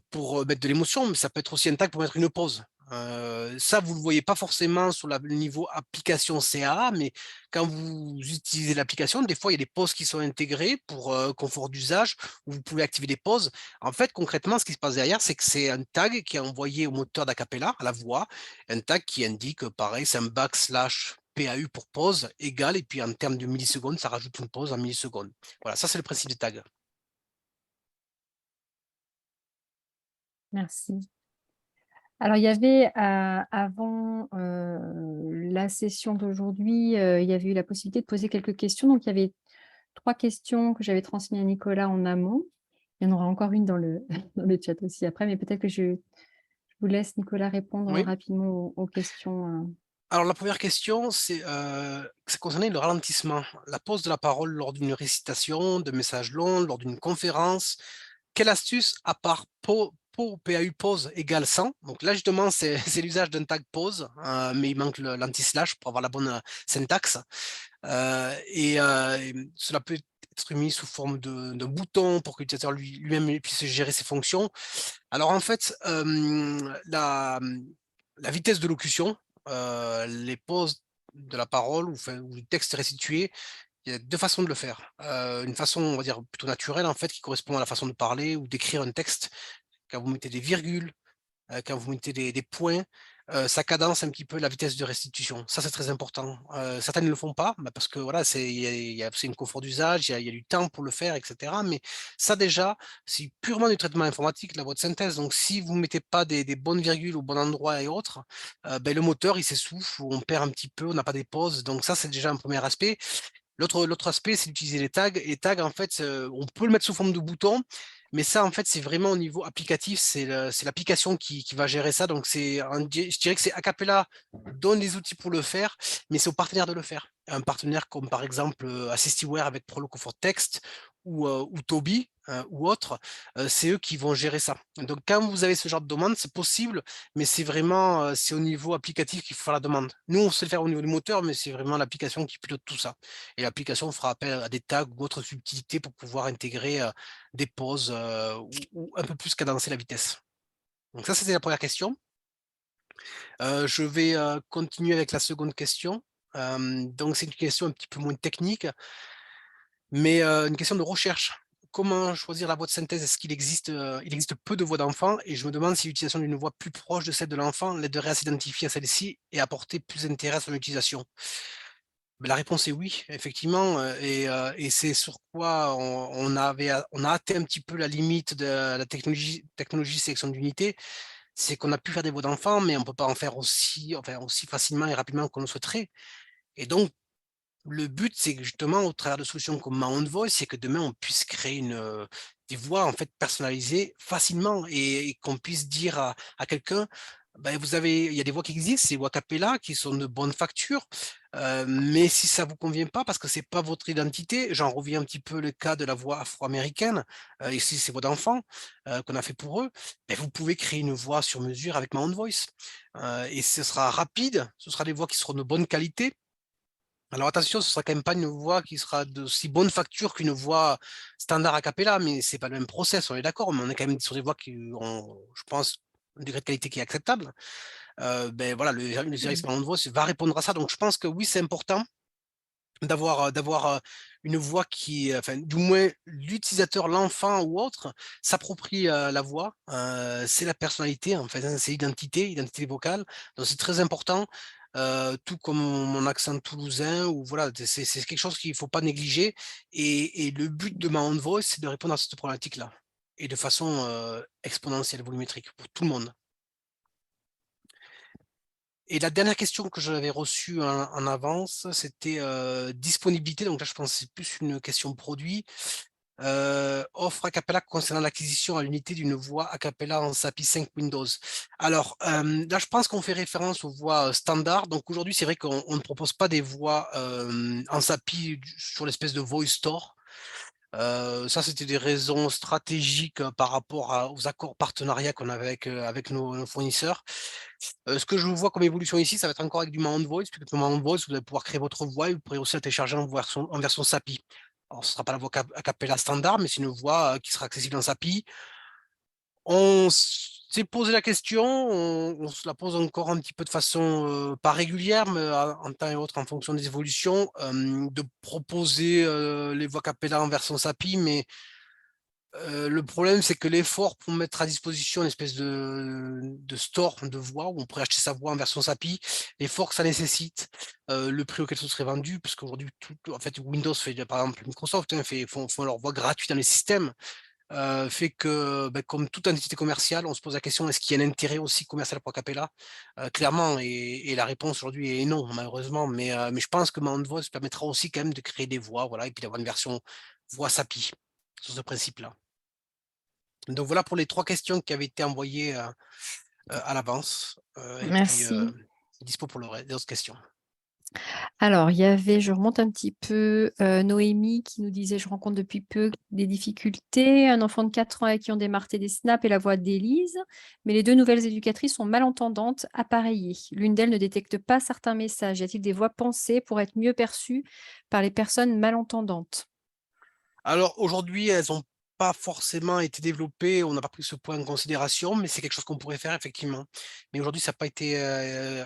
pour mettre de l'émotion, mais ça peut être aussi un tag pour mettre une pause. Ça, vous ne le voyez pas forcément sur le niveau application CA, mais quand vous utilisez l'application, des fois, il y a des pauses qui sont intégrées pour confort d'usage, où vous pouvez activer des pauses. En fait, concrètement, ce qui se passe derrière, c'est que c'est un tag qui est envoyé au moteur d'Acapella, à la voix, un tag qui indique, pareil, c'est un backslash PAU pour pause, égal, et puis en termes de millisecondes, ça rajoute une pause en millisecondes. Voilà, ça, c'est le principe des tags. Merci. Alors, il y avait, avant la session d'aujourd'hui, il y avait eu la possibilité de poser quelques questions. Donc, il y avait 3 questions que j'avais transmises à Nicolas en amont. Il y en aura encore une dans le, dans le chat aussi après, mais peut-être que je vous laisse, Nicolas, répondre rapidement aux questions. Alors, la première question, c'est concernait le ralentissement, la pause de la parole lors d'une récitation, de messages longs, lors d'une conférence. Quelle astuce, à part PAU pause égale 100, donc là justement c'est l'usage d'un tag pause, mais il manque l'anti-slash pour avoir la bonne syntaxe, et cela peut être mis sous forme d'un bouton pour que l'utilisateur lui-même puisse gérer ses fonctions. Alors en fait, la vitesse de locution, les pauses de la parole ou le texte restitué, il y a 2 façons de le faire. Une façon, on va dire, plutôt naturelle, en fait, qui correspond à la façon de parler ou d'écrire un texte. Quand vous mettez des virgules, quand vous mettez des points, ça cadence un petit peu la vitesse de restitution. Ça, c'est très important. Certains ne le font pas, parce que voilà, c'est une confort d'usage, il y a du temps pour le faire, etc. Mais ça, déjà, c'est purement du traitement informatique, la voix de synthèse. Donc, si vous ne mettez pas des bonnes virgules au bon endroit et autres, le moteur, il s'essouffle, ou on perd un petit peu, on n'a pas des pauses. Donc, ça, c'est déjà un premier aspect. L'autre aspect, c'est d'utiliser les tags. Les tags, en fait, on peut le mettre sous forme de bouton, mais ça, en fait, c'est vraiment au niveau applicatif, c'est l'application qui va gérer ça. Donc, je dirais que c'est Acapella donne les outils pour le faire, mais c'est au partenaire de le faire. Un partenaire comme par exemple Assistiveware avec Prolo Comfort Text ou Toby ou autre, c'est eux qui vont gérer ça. Donc, quand vous avez ce genre de demande, c'est possible, mais c'est vraiment c'est au niveau applicatif qu'il faut faire la demande. Nous, on sait le faire au niveau du moteur, mais c'est vraiment l'application qui pilote tout ça. Et l'application fera appel à des tags ou autres subtilités pour pouvoir intégrer des pauses ou un peu plus cadencer la vitesse. Donc ça, c'était la première question. Je vais continuer avec la seconde question. Donc c'est une question un petit peu moins technique, mais une question de recherche. Comment choisir la voix de synthèse? Est-ce qu'il existe, il existe peu de voix d'enfant, et je me demande si l'utilisation d'une voix plus proche de celle de l'enfant l'aiderait à s'identifier à celle-ci et apporter plus d'intérêt à son utilisation. La réponse est oui, effectivement, et c'est sur quoi on a atteint un petit peu la limite de la technologie sélection d'unité. C'est qu'on a pu faire des voix d'enfants, mais on peut pas en faire aussi facilement et rapidement qu'on le souhaiterait, et donc le but, c'est que justement, au travers de solutions comme Ma Own Voice, c'est que demain, on puisse créer des voix en fait personnalisées facilement, et qu'on puisse dire à quelqu'un, ben, il y a des voix qui existent, ces voix cappella qui sont de bonne facture, mais si ça vous convient pas, parce que c'est pas votre identité, j'en reviens un petit peu le cas de la voix afro-américaine, ici, c'est voix d'enfant qu'on a fait pour eux, ben, vous pouvez créer une voix sur mesure avec Ma Own Voice, et ce sera rapide, ce sera des voix qui seront de bonne qualité. Alors attention, ce sera quand même pas une voix qui sera de si bonne facture qu'une voix standard a cappella, mais c'est pas le même process, on est d'accord, mais on est quand même sur des voix qui ont, je pense, un degré de qualité qui est acceptable. Ben voilà, le service par voix va répondre à ça. Donc je pense que oui, c'est important d'avoir une voix qui, enfin, du moins l'utilisateur, l'enfant ou autre, s'approprie la voix. C'est la personnalité, en fait, hein, c'est l'identité vocale. Donc c'est très important. Tout comme mon accent toulousain, ou voilà, c'est quelque chose qu'il ne faut pas négliger. Et le but de ma own voice, c'est de répondre à cette problématique-là, et de façon exponentielle, volumétrique, pour tout le monde. Et la dernière question que j'avais reçue en avance, c'était disponibilité. Donc là, je pense que c'est plus une question produit. Offre a cappella concernant l'acquisition à l'unité d'une voix a cappella en SAPI 5 Windows. Alors là, je pense qu'on fait référence aux voix standards. Donc aujourd'hui, c'est vrai qu'on ne propose pas des voix en SAPI sur l'espèce de Voice Store. Ça, c'était des raisons stratégiques par rapport aux accords partenariats qu'on avait avec nos fournisseurs. Ce que je vois comme évolution ici, ça va être encore avec du Ma Own Voice, puisque le Ma Own Voice, vous allez pouvoir créer votre voix, et vous pourrez aussi la télécharger en version SAPI. Alors, ce ne sera pas la voix a cappella standard, mais c'est une voix qui sera accessible en SAPI. On s'est posé la question, on se la pose encore un petit peu de façon pas régulière, mais en temps et autre, en fonction des évolutions, de proposer les voix cappella en version SAPI, mais le problème, c'est que l'effort pour mettre à disposition une espèce de store de voix où on pourrait acheter sa voix en version SAPI, l'effort que ça nécessite, le prix auquel ce serait vendu, parce qu'aujourd'hui, en fait, Windows fait, par exemple, Microsoft font leur voix gratuite dans les systèmes, fait que, comme toute entité commerciale, on se pose la question, est-ce qu'il y a un intérêt aussi commercial pour Capella? Clairement, et la réponse aujourd'hui est non, malheureusement, mais je pense que Ma Own Voice permettra aussi quand même de créer des voix, voilà, et puis d'avoir une version voix SAPI, sur ce principe-là. Donc voilà pour les 3 questions qui avaient été envoyées à l'avance, et puis Merci. dispo pour les autres questions. Alors, il y avait, je remonte un petit peu, Noémie qui nous disait: «Je rencontre depuis peu des difficultés, un enfant de 4 ans avec qui on démarrait des snaps et la voix d'Élise, mais les 2 nouvelles éducatrices sont malentendantes, appareillées. L'une d'elles ne détecte pas certains messages. Y a-t-il des voix pensées pour être mieux perçues par les personnes malentendantes?» Alors aujourd'hui, elles ont pas forcément été développées, on n'a pas pris ce point en considération, mais c'est quelque chose qu'on pourrait faire effectivement. Mais aujourd'hui, ça n'a pas été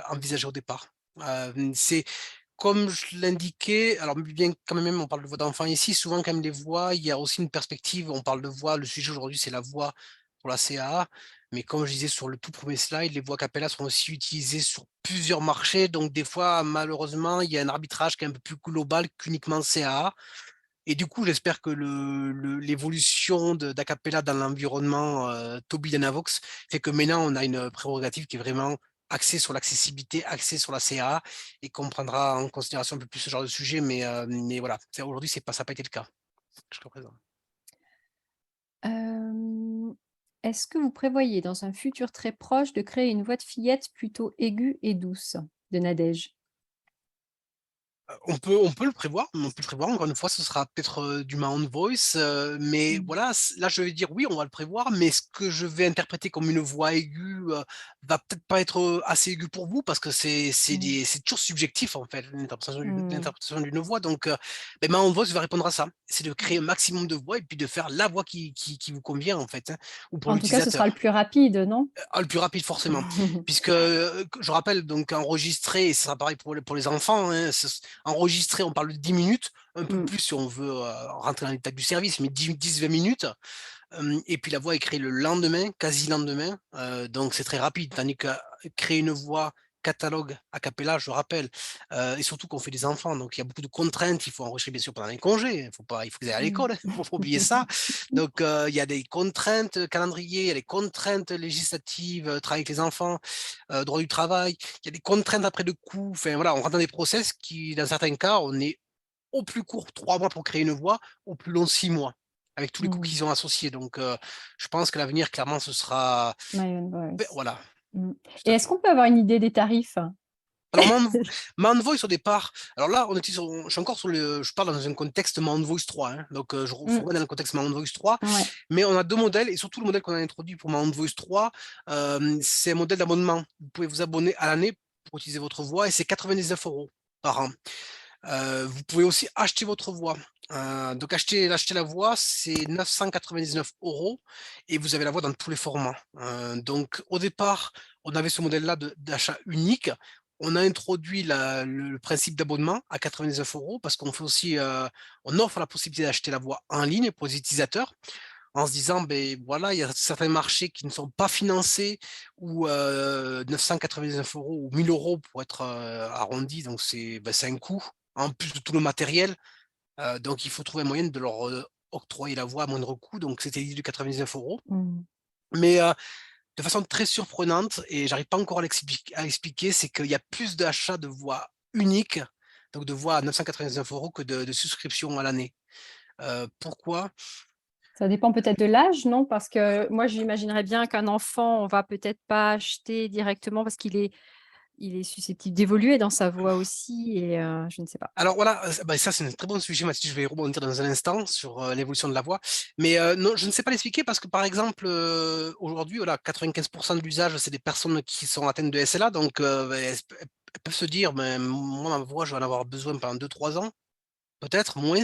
envisagé au départ. C'est comme je l'indiquais, alors bien quand même on parle de voix d'enfant ici, souvent quand même les voix, il y a aussi une perspective, on parle de voix, le sujet aujourd'hui c'est la voix pour la CAA, mais comme je disais sur le tout premier slide, les voix cappella sont aussi utilisées sur plusieurs marchés, donc des fois malheureusement il y a un arbitrage qui est un peu plus global qu'uniquement CAA. Et du coup, j'espère que l'évolution d'Acapella dans l'environnement Tobii Dynavox fait que maintenant, on a une prérogative qui est vraiment axée sur l'accessibilité, axée sur la CAA, et qu'on prendra en considération un peu plus ce genre de sujet. Mais voilà, aujourd'hui, ça n'a pas été le cas jusqu'à présent. Est-ce que vous prévoyez dans un futur très proche de créer une voix de fillette plutôt aiguë et douce? De Nadège. On peut le prévoir, encore une fois, ce sera peut-être du Ma Own Voice, mais voilà, là, je vais dire oui, on va le prévoir, mais ce que je vais interpréter comme une voix aiguë va peut-être pas être assez aigu pour vous, parce que c'est toujours subjectif, en fait, l'interprétation d'une voix. Donc, Ma Own Voice va répondre à ça. C'est de créer un maximum de voix et puis de faire la voix qui vous convient, en fait, hein, ou pour En tout cas, ce sera l'utilisateur. le plus rapide, non? Le plus rapide forcément, puisque je rappelle, donc enregistrer, et ça sera pareil pour les enfants, hein, enregistrer, on parle de 10 minutes, un peu plus si on veut rentrer dans l'état du service, mais 10-20 minutes, et puis la voix est créée le lendemain, quasi lendemain, donc c'est très rapide, tandis que créer une voix catalogue a cappella, je rappelle, et surtout qu'on fait des enfants, donc il y a beaucoup de contraintes. Il faut enregistrer bien sûr pendant les congés, il faut qu'ils aillent à l'école, il faut pas oublier ça. Donc il y a des contraintes calendrier, il y a des contraintes législatives, travail avec les enfants, droit du travail, il y a des contraintes après de coûts, enfin voilà, on rentre dans des process qui, dans certains cas, on est au plus court 3 mois pour créer une voix, au plus long 6 mois, avec tous les coûts qui sont associés. Donc je pense que l'avenir clairement ce sera My Own Voice. voilà. Et est-ce qu'on peut avoir une idée des tarifs? Alors My Voice au départ, alors là je suis encore je parle dans un contexte My Voice 3, hein, donc je remets dans le contexte My Voice 3, mais on a 2 modèles et surtout le modèle qu'on a introduit pour My Voice 3, c'est un modèle d'abonnement. Vous pouvez vous abonner à l'année pour utiliser votre voix et c'est 99 € par an. Vous pouvez aussi acheter votre voix. Donc acheter la voix, c'est 999 € et vous avez la voix dans tous les formats. Donc au départ, on avait ce modèle-là d'achat unique. On a introduit le principe d'abonnement à 99 € parce qu'on fait aussi, on offre la possibilité d'acheter la voix en ligne pour les utilisateurs, en se disant, ben voilà, il y a certains marchés qui ne sont pas financés ou 999 € ou 1000 € pour être arrondi, donc c'est un coût en plus de tout le matériel. Donc il faut trouver un moyen de leur octroyer la voix à moindre coût, donc c'était l'idée de 99 €. Mais de façon très surprenante, et j'arrive pas encore à expliquer, c'est qu'il y a plus d'achats de voix uniques, donc de voix à 999 € que de souscriptions à l'année. Pourquoi? Ça dépend peut-être de l'âge, non? Parce que moi, j'imaginerais bien qu'un enfant, on va peut-être pas acheter directement parce qu'il est susceptible d'évoluer dans sa voix aussi et je ne sais pas. Alors voilà, ça c'est un très bon sujet, Mathilde, je vais rebondir dans un instant sur l'évolution de la voix. Mais non, je ne sais pas l'expliquer parce que par exemple, aujourd'hui, voilà, 95% de l'usage, c'est des personnes qui sont atteintes de SLA, donc elles peuvent se dire, moi, ma voix, je vais en avoir besoin pendant 2-3 ans, peut-être, moins,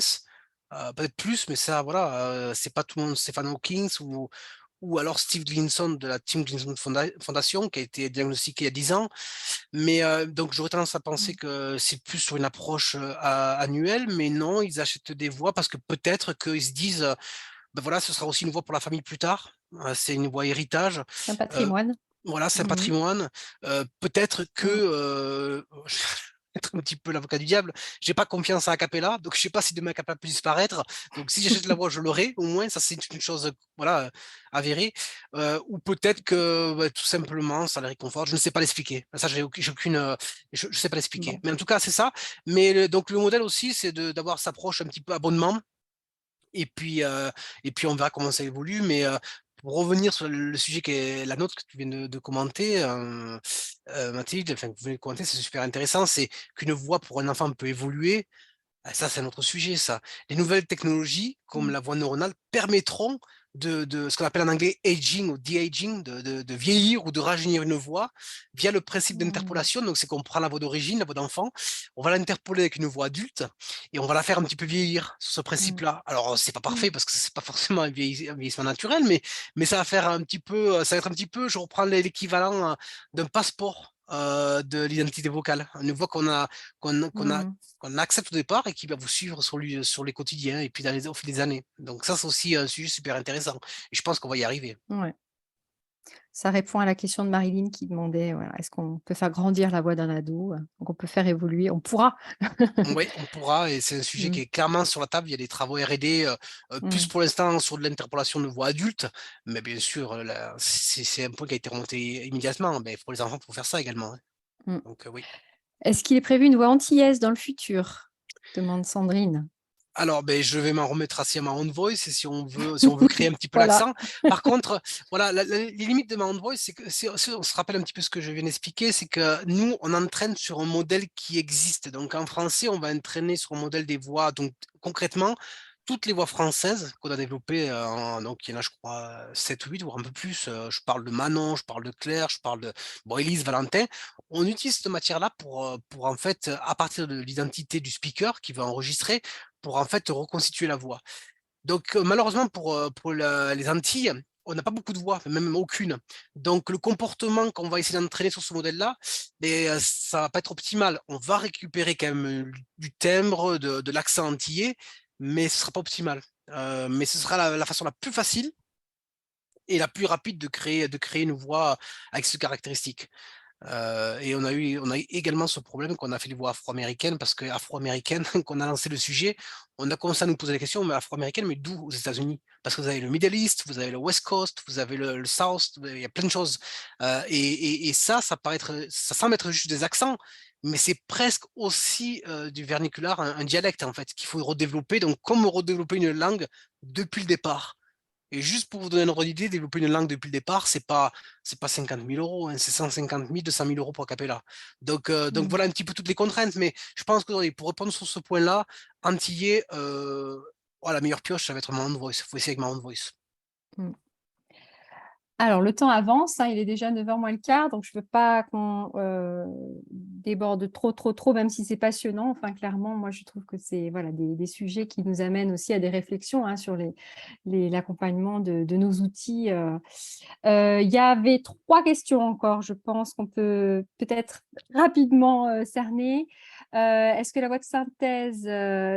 peut-être plus, mais ça, voilà, c'est pas tout le monde, Stephen Hawking ou alors Steve Glinson de la Tim Glinson Foundation, qui a été diagnostiqué il y a 10 ans. Mais donc j'aurais tendance à penser que c'est plus sur une approche annuelle, mais non, ils achètent des voix parce que peut-être qu'ils se disent, ben voilà, ce sera aussi une voix pour la famille plus tard. C'est une voix héritage. C'est un patrimoine. Voilà, c'est un patrimoine. Peut-être que je vais être un petit peu l'avocat du diable, j'ai pas confiance à Acapella, donc je sais pas si demain Acapella peut disparaître. Donc si j'achète la voix, je l'aurai au moins, ça c'est une chose voilà avérée. Ou peut-être que tout simplement ça les réconforte. Je ne sais pas l'expliquer. Ça j'ai aucune, je sais pas l'expliquer. Mais en tout cas c'est ça. Mais donc le modèle aussi c'est d'avoir cette approche un petit peu abonnement. Et puis on verra comment ça évolue. Mais pour revenir sur le sujet qui est la nôtre que tu viens de commenter, Mathilde, enfin que vous venez de commenter, c'est super intéressant. C'est qu'une voix pour un enfant peut évoluer. Ça, c'est un autre sujet, ça. Les nouvelles technologies, comme la voix neuronale, permettront de ce qu'on appelle en anglais aging ou de-aging, de vieillir ou de rajeunir une voix via le principe d'interpolation. Donc, c'est qu'on prend la voix d'origine, la voix d'enfant, on va l'interpoler avec une voix adulte et on va la faire un petit peu vieillir sur ce principe-là. Alors, c'est pas parfait parce que c'est pas forcément un vieillissement naturel, mais ça va faire un petit peu, ça va être un petit peu, je reprends l'équivalent d'un passeport de l'identité vocale. Une voix qu'on accepte au départ et qui va vous suivre sur les quotidiens et puis au fil des années. Donc ça, c'est aussi un sujet super intéressant. Et je pense qu'on va y arriver. Ouais. Ça répond à la question de Marilyn qui demandait, voilà, est-ce qu'on peut faire grandir la voix d'un ado? Donc on peut faire évoluer, on pourra. Oui, on pourra, et c'est un sujet qui est clairement sur la table. Il y a des travaux R&D, plus pour l'instant sur de l'interpolation de voix adultes, mais bien sûr, c'est un point qui a été remonté immédiatement. Mais pour les enfants, il faut faire ça également. Hein. Donc oui. Est-ce qu'il est prévu une voix antillaise dans le futur? Demande Sandrine. Alors, je vais m'en remettre à My Own Voice, et si on veut créer un petit peu l'accent. Par contre, voilà, les limites de My Own Voice, c'est que on se rappelle un petit peu ce que je viens d'expliquer, c'est que nous, on entraîne sur un modèle qui existe. Donc, en français, on va entraîner sur un modèle des voix. Donc, concrètement, toutes les voix françaises qu'on a développées, donc il y en a, je crois, 7 ou 8, voire un peu plus. Je parle de Manon, je parle de Claire, je parle de Élise, Valentin. On utilise cette matière-là pour en fait, à partir de l'identité du speaker qui va enregistrer, pour en fait reconstituer la voix. Donc malheureusement pour les Antilles, on n'a pas beaucoup de voix, même aucune. Donc le comportement qu'on va essayer d'entraîner sur ce modèle-là, ça va pas être optimal. On va récupérer quand même du timbre, de l'accent antillais, mais ce sera pas optimal. Mais ce sera la façon la plus facile et la plus rapide de créer une voix avec ce caractéristique. Et on a eu également ce problème qu'on a fait les voix afro-américaines parce que afro-américaines, qu'on a lancé le sujet, on a commencé à nous poser la question: «Mais afro-américaine, mais d'où aux États-Unis?» Parce que vous avez le Middle East, vous avez le West Coast, vous avez le South, il y a plein de choses. Et ça paraît être ça semble être juste des accents, mais c'est presque aussi, du vernacular, un dialecte en fait, qu'il faut redévelopper. Donc comme redévelopper une langue depuis le départ. Et juste pour vous donner un ordre d'idée, développer une langue depuis le départ, c'est pas 50 000 €, hein, c'est 150 000, 200 000 € pour Acapella. Donc Mmh. voilà un petit peu toutes les contraintes, mais je pense qu'aujourd'hui, pour répondre sur ce point-là, antillais, la meilleure pioche, ça va être ma own voice. Il faut essayer avec ma own voice. Mmh. Alors, le temps avance, hein, il est déjà 9h moins le quart, donc je veux pas qu'on, déborde trop, même si c'est passionnant. Enfin, clairement, moi, je trouve que c'est, voilà, des sujets qui nous amènent aussi à des réflexions, hein, sur l'accompagnement de nos outils. Il y avait 3 questions encore, je pense qu'on peut peut-être rapidement, cerner. Est-ce que la voix de synthèse,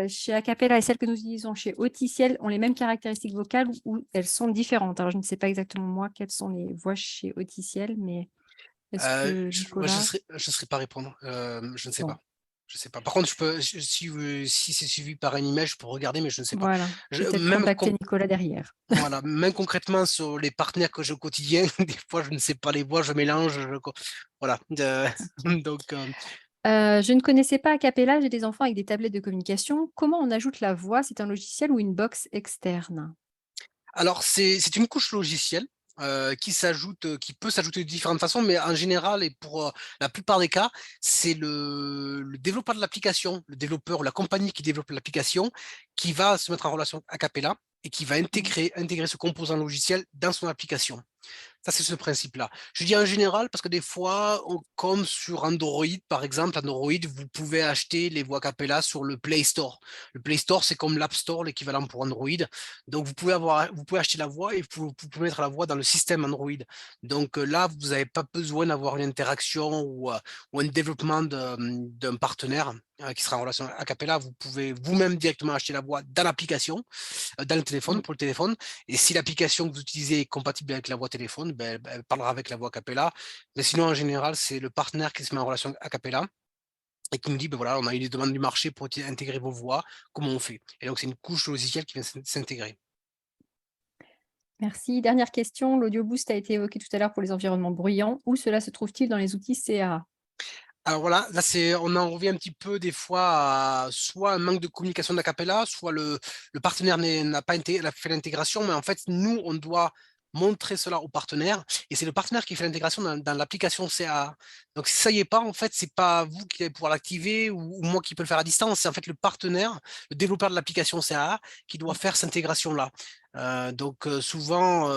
chez Acapella et celle que nous utilisons chez Audiciel ont les mêmes caractéristiques vocales ou elles sont différentes? Alors, je ne sais pas exactement moi quelles sont les voix chez Audiciel, mais est-ce que Je Nicolas? serais pas répondre, je ne sais Bon, pas. Je sais pas. Par contre, je peux si c'est suivi par un email, je peux regarder, mais je ne sais pas. voilà, Je peut-être même contacter Nicolas derrière. Voilà, même concrètement sur les partenaires que j'ai au quotidien, des fois je ne sais pas les voix, je mélange, voilà, donc Je ne connaissais pas Acapella, j'ai des enfants avec des tablettes de communication. Comment on ajoute la voix? C'est un logiciel ou une box externe? alors c'est une couche logicielle, qui peut s'ajouter de différentes façons, mais en général et pour, la plupart des cas, c'est le développeur de l'application, le développeur ou la compagnie qui développe l'application, qui va se mettre en relation avec Acapella et qui va Mmh. intégrer ce composant logiciel dans son application. Ça, c'est ce principe-là. Je dis en général parce que des fois, comme sur Android, par exemple, Android, vous pouvez acheter les voix Capella sur le Play Store. Le Play Store, c'est comme l'App Store, l'équivalent pour Android. Donc, vous pouvez acheter la voix et vous pouvez mettre la voix dans le système Android. Donc là, vous n'avez pas besoin d'avoir une interaction ou un développement d'un partenaire qui sera en relation à Capella. Vous pouvez vous-même directement acheter la voix dans l'application, dans le téléphone, Mmh. pour le téléphone. Et si l'application que vous utilisez est compatible avec la voix téléphone, ben, elle parlera avec la voix Capella. Mais sinon, en général, c'est le partenaire qui se met en relation avec Capella et qui nous dit, ben voilà, on a eu des demandes du marché pour intégrer vos voix, comment on fait? Et donc, c'est une couche logicielle qui vient s'intégrer. Merci. Dernière question, l'audio boost a été évoqué tout à l'heure pour les environnements bruyants. Où cela se trouve-t-il dans les outils CA? Alors voilà, là on en revient un petit peu des fois à soit un manque de communication d'Acapella, soit le partenaire n'a pas fait l'intégration, mais en fait, nous, on doit montrer cela au partenaire et c'est le partenaire qui fait l'intégration dans l'application CAA. Donc si ça y est pas, en fait, c'est pas vous qui allez pouvoir l'activer ou moi qui peux le faire à distance, c'est en fait le partenaire, le développeur de l'application CAA qui doit faire cette intégration-là. Donc souvent,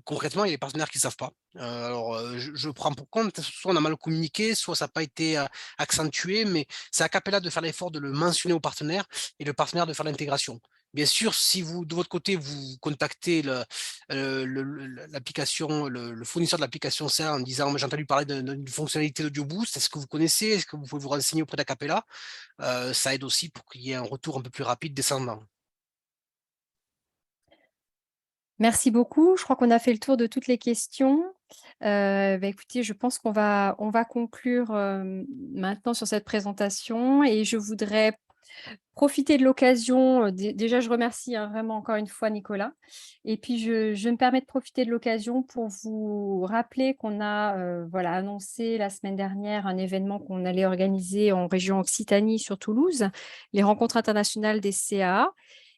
concrètement, il y a des partenaires qui ne savent pas. Je prends pour compte, soit on a mal communiqué, soit ça n'a pas été, accentué, mais c'est à Capella de faire l'effort de le mentionner au partenaire et le partenaire de faire l'intégration. Bien sûr, si vous, de votre côté, vous contactez l'application, le fournisseur de l'application CA en disant: «J'ai entendu parler d'une fonctionnalité d'Audio Boost, est-ce que vous connaissez? Est-ce que vous pouvez vous renseigner auprès d'Acapella?» Ça aide aussi pour qu'il y ait un retour un peu plus rapide descendant. Merci beaucoup. Je crois qu'on a fait le tour de toutes les questions. Écoutez, je pense qu'on va conclure, maintenant sur cette présentation et je voudrais profiter de l'occasion, déjà je remercie, hein, vraiment encore une fois Nicolas et puis je me permets de profiter de l'occasion pour vous rappeler qu'on a, voilà, annoncé la semaine dernière un événement qu'on allait organiser en région Occitanie sur Toulouse, les rencontres internationales des CAA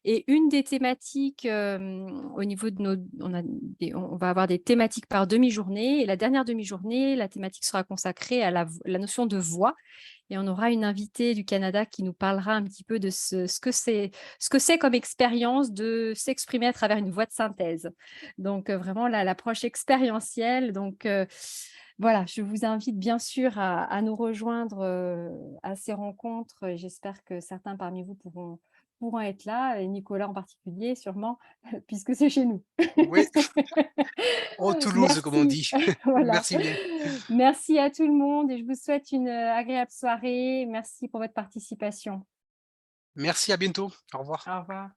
et une des thématiques, au niveau de nos on va avoir des thématiques par demi-journée et la dernière demi-journée, la thématique sera consacrée à la notion de voix et on aura une invitée du Canada qui nous parlera un petit peu de ce que c'est comme expérience de s'exprimer à travers une voix de synthèse. Donc, vraiment l'approche expérientielle. Donc, voilà, je vous invite bien sûr à nous rejoindre, à ces rencontres et j'espère que certains parmi vous pourront être là et Nicolas en particulier sûrement puisque c'est chez nous. Oui, au Toulouse, comme on Merci, dit. voilà. Merci bien. Merci à tout le monde et je vous souhaite une, agréable soirée. Merci pour votre participation. Merci, à bientôt. Au revoir. Au revoir.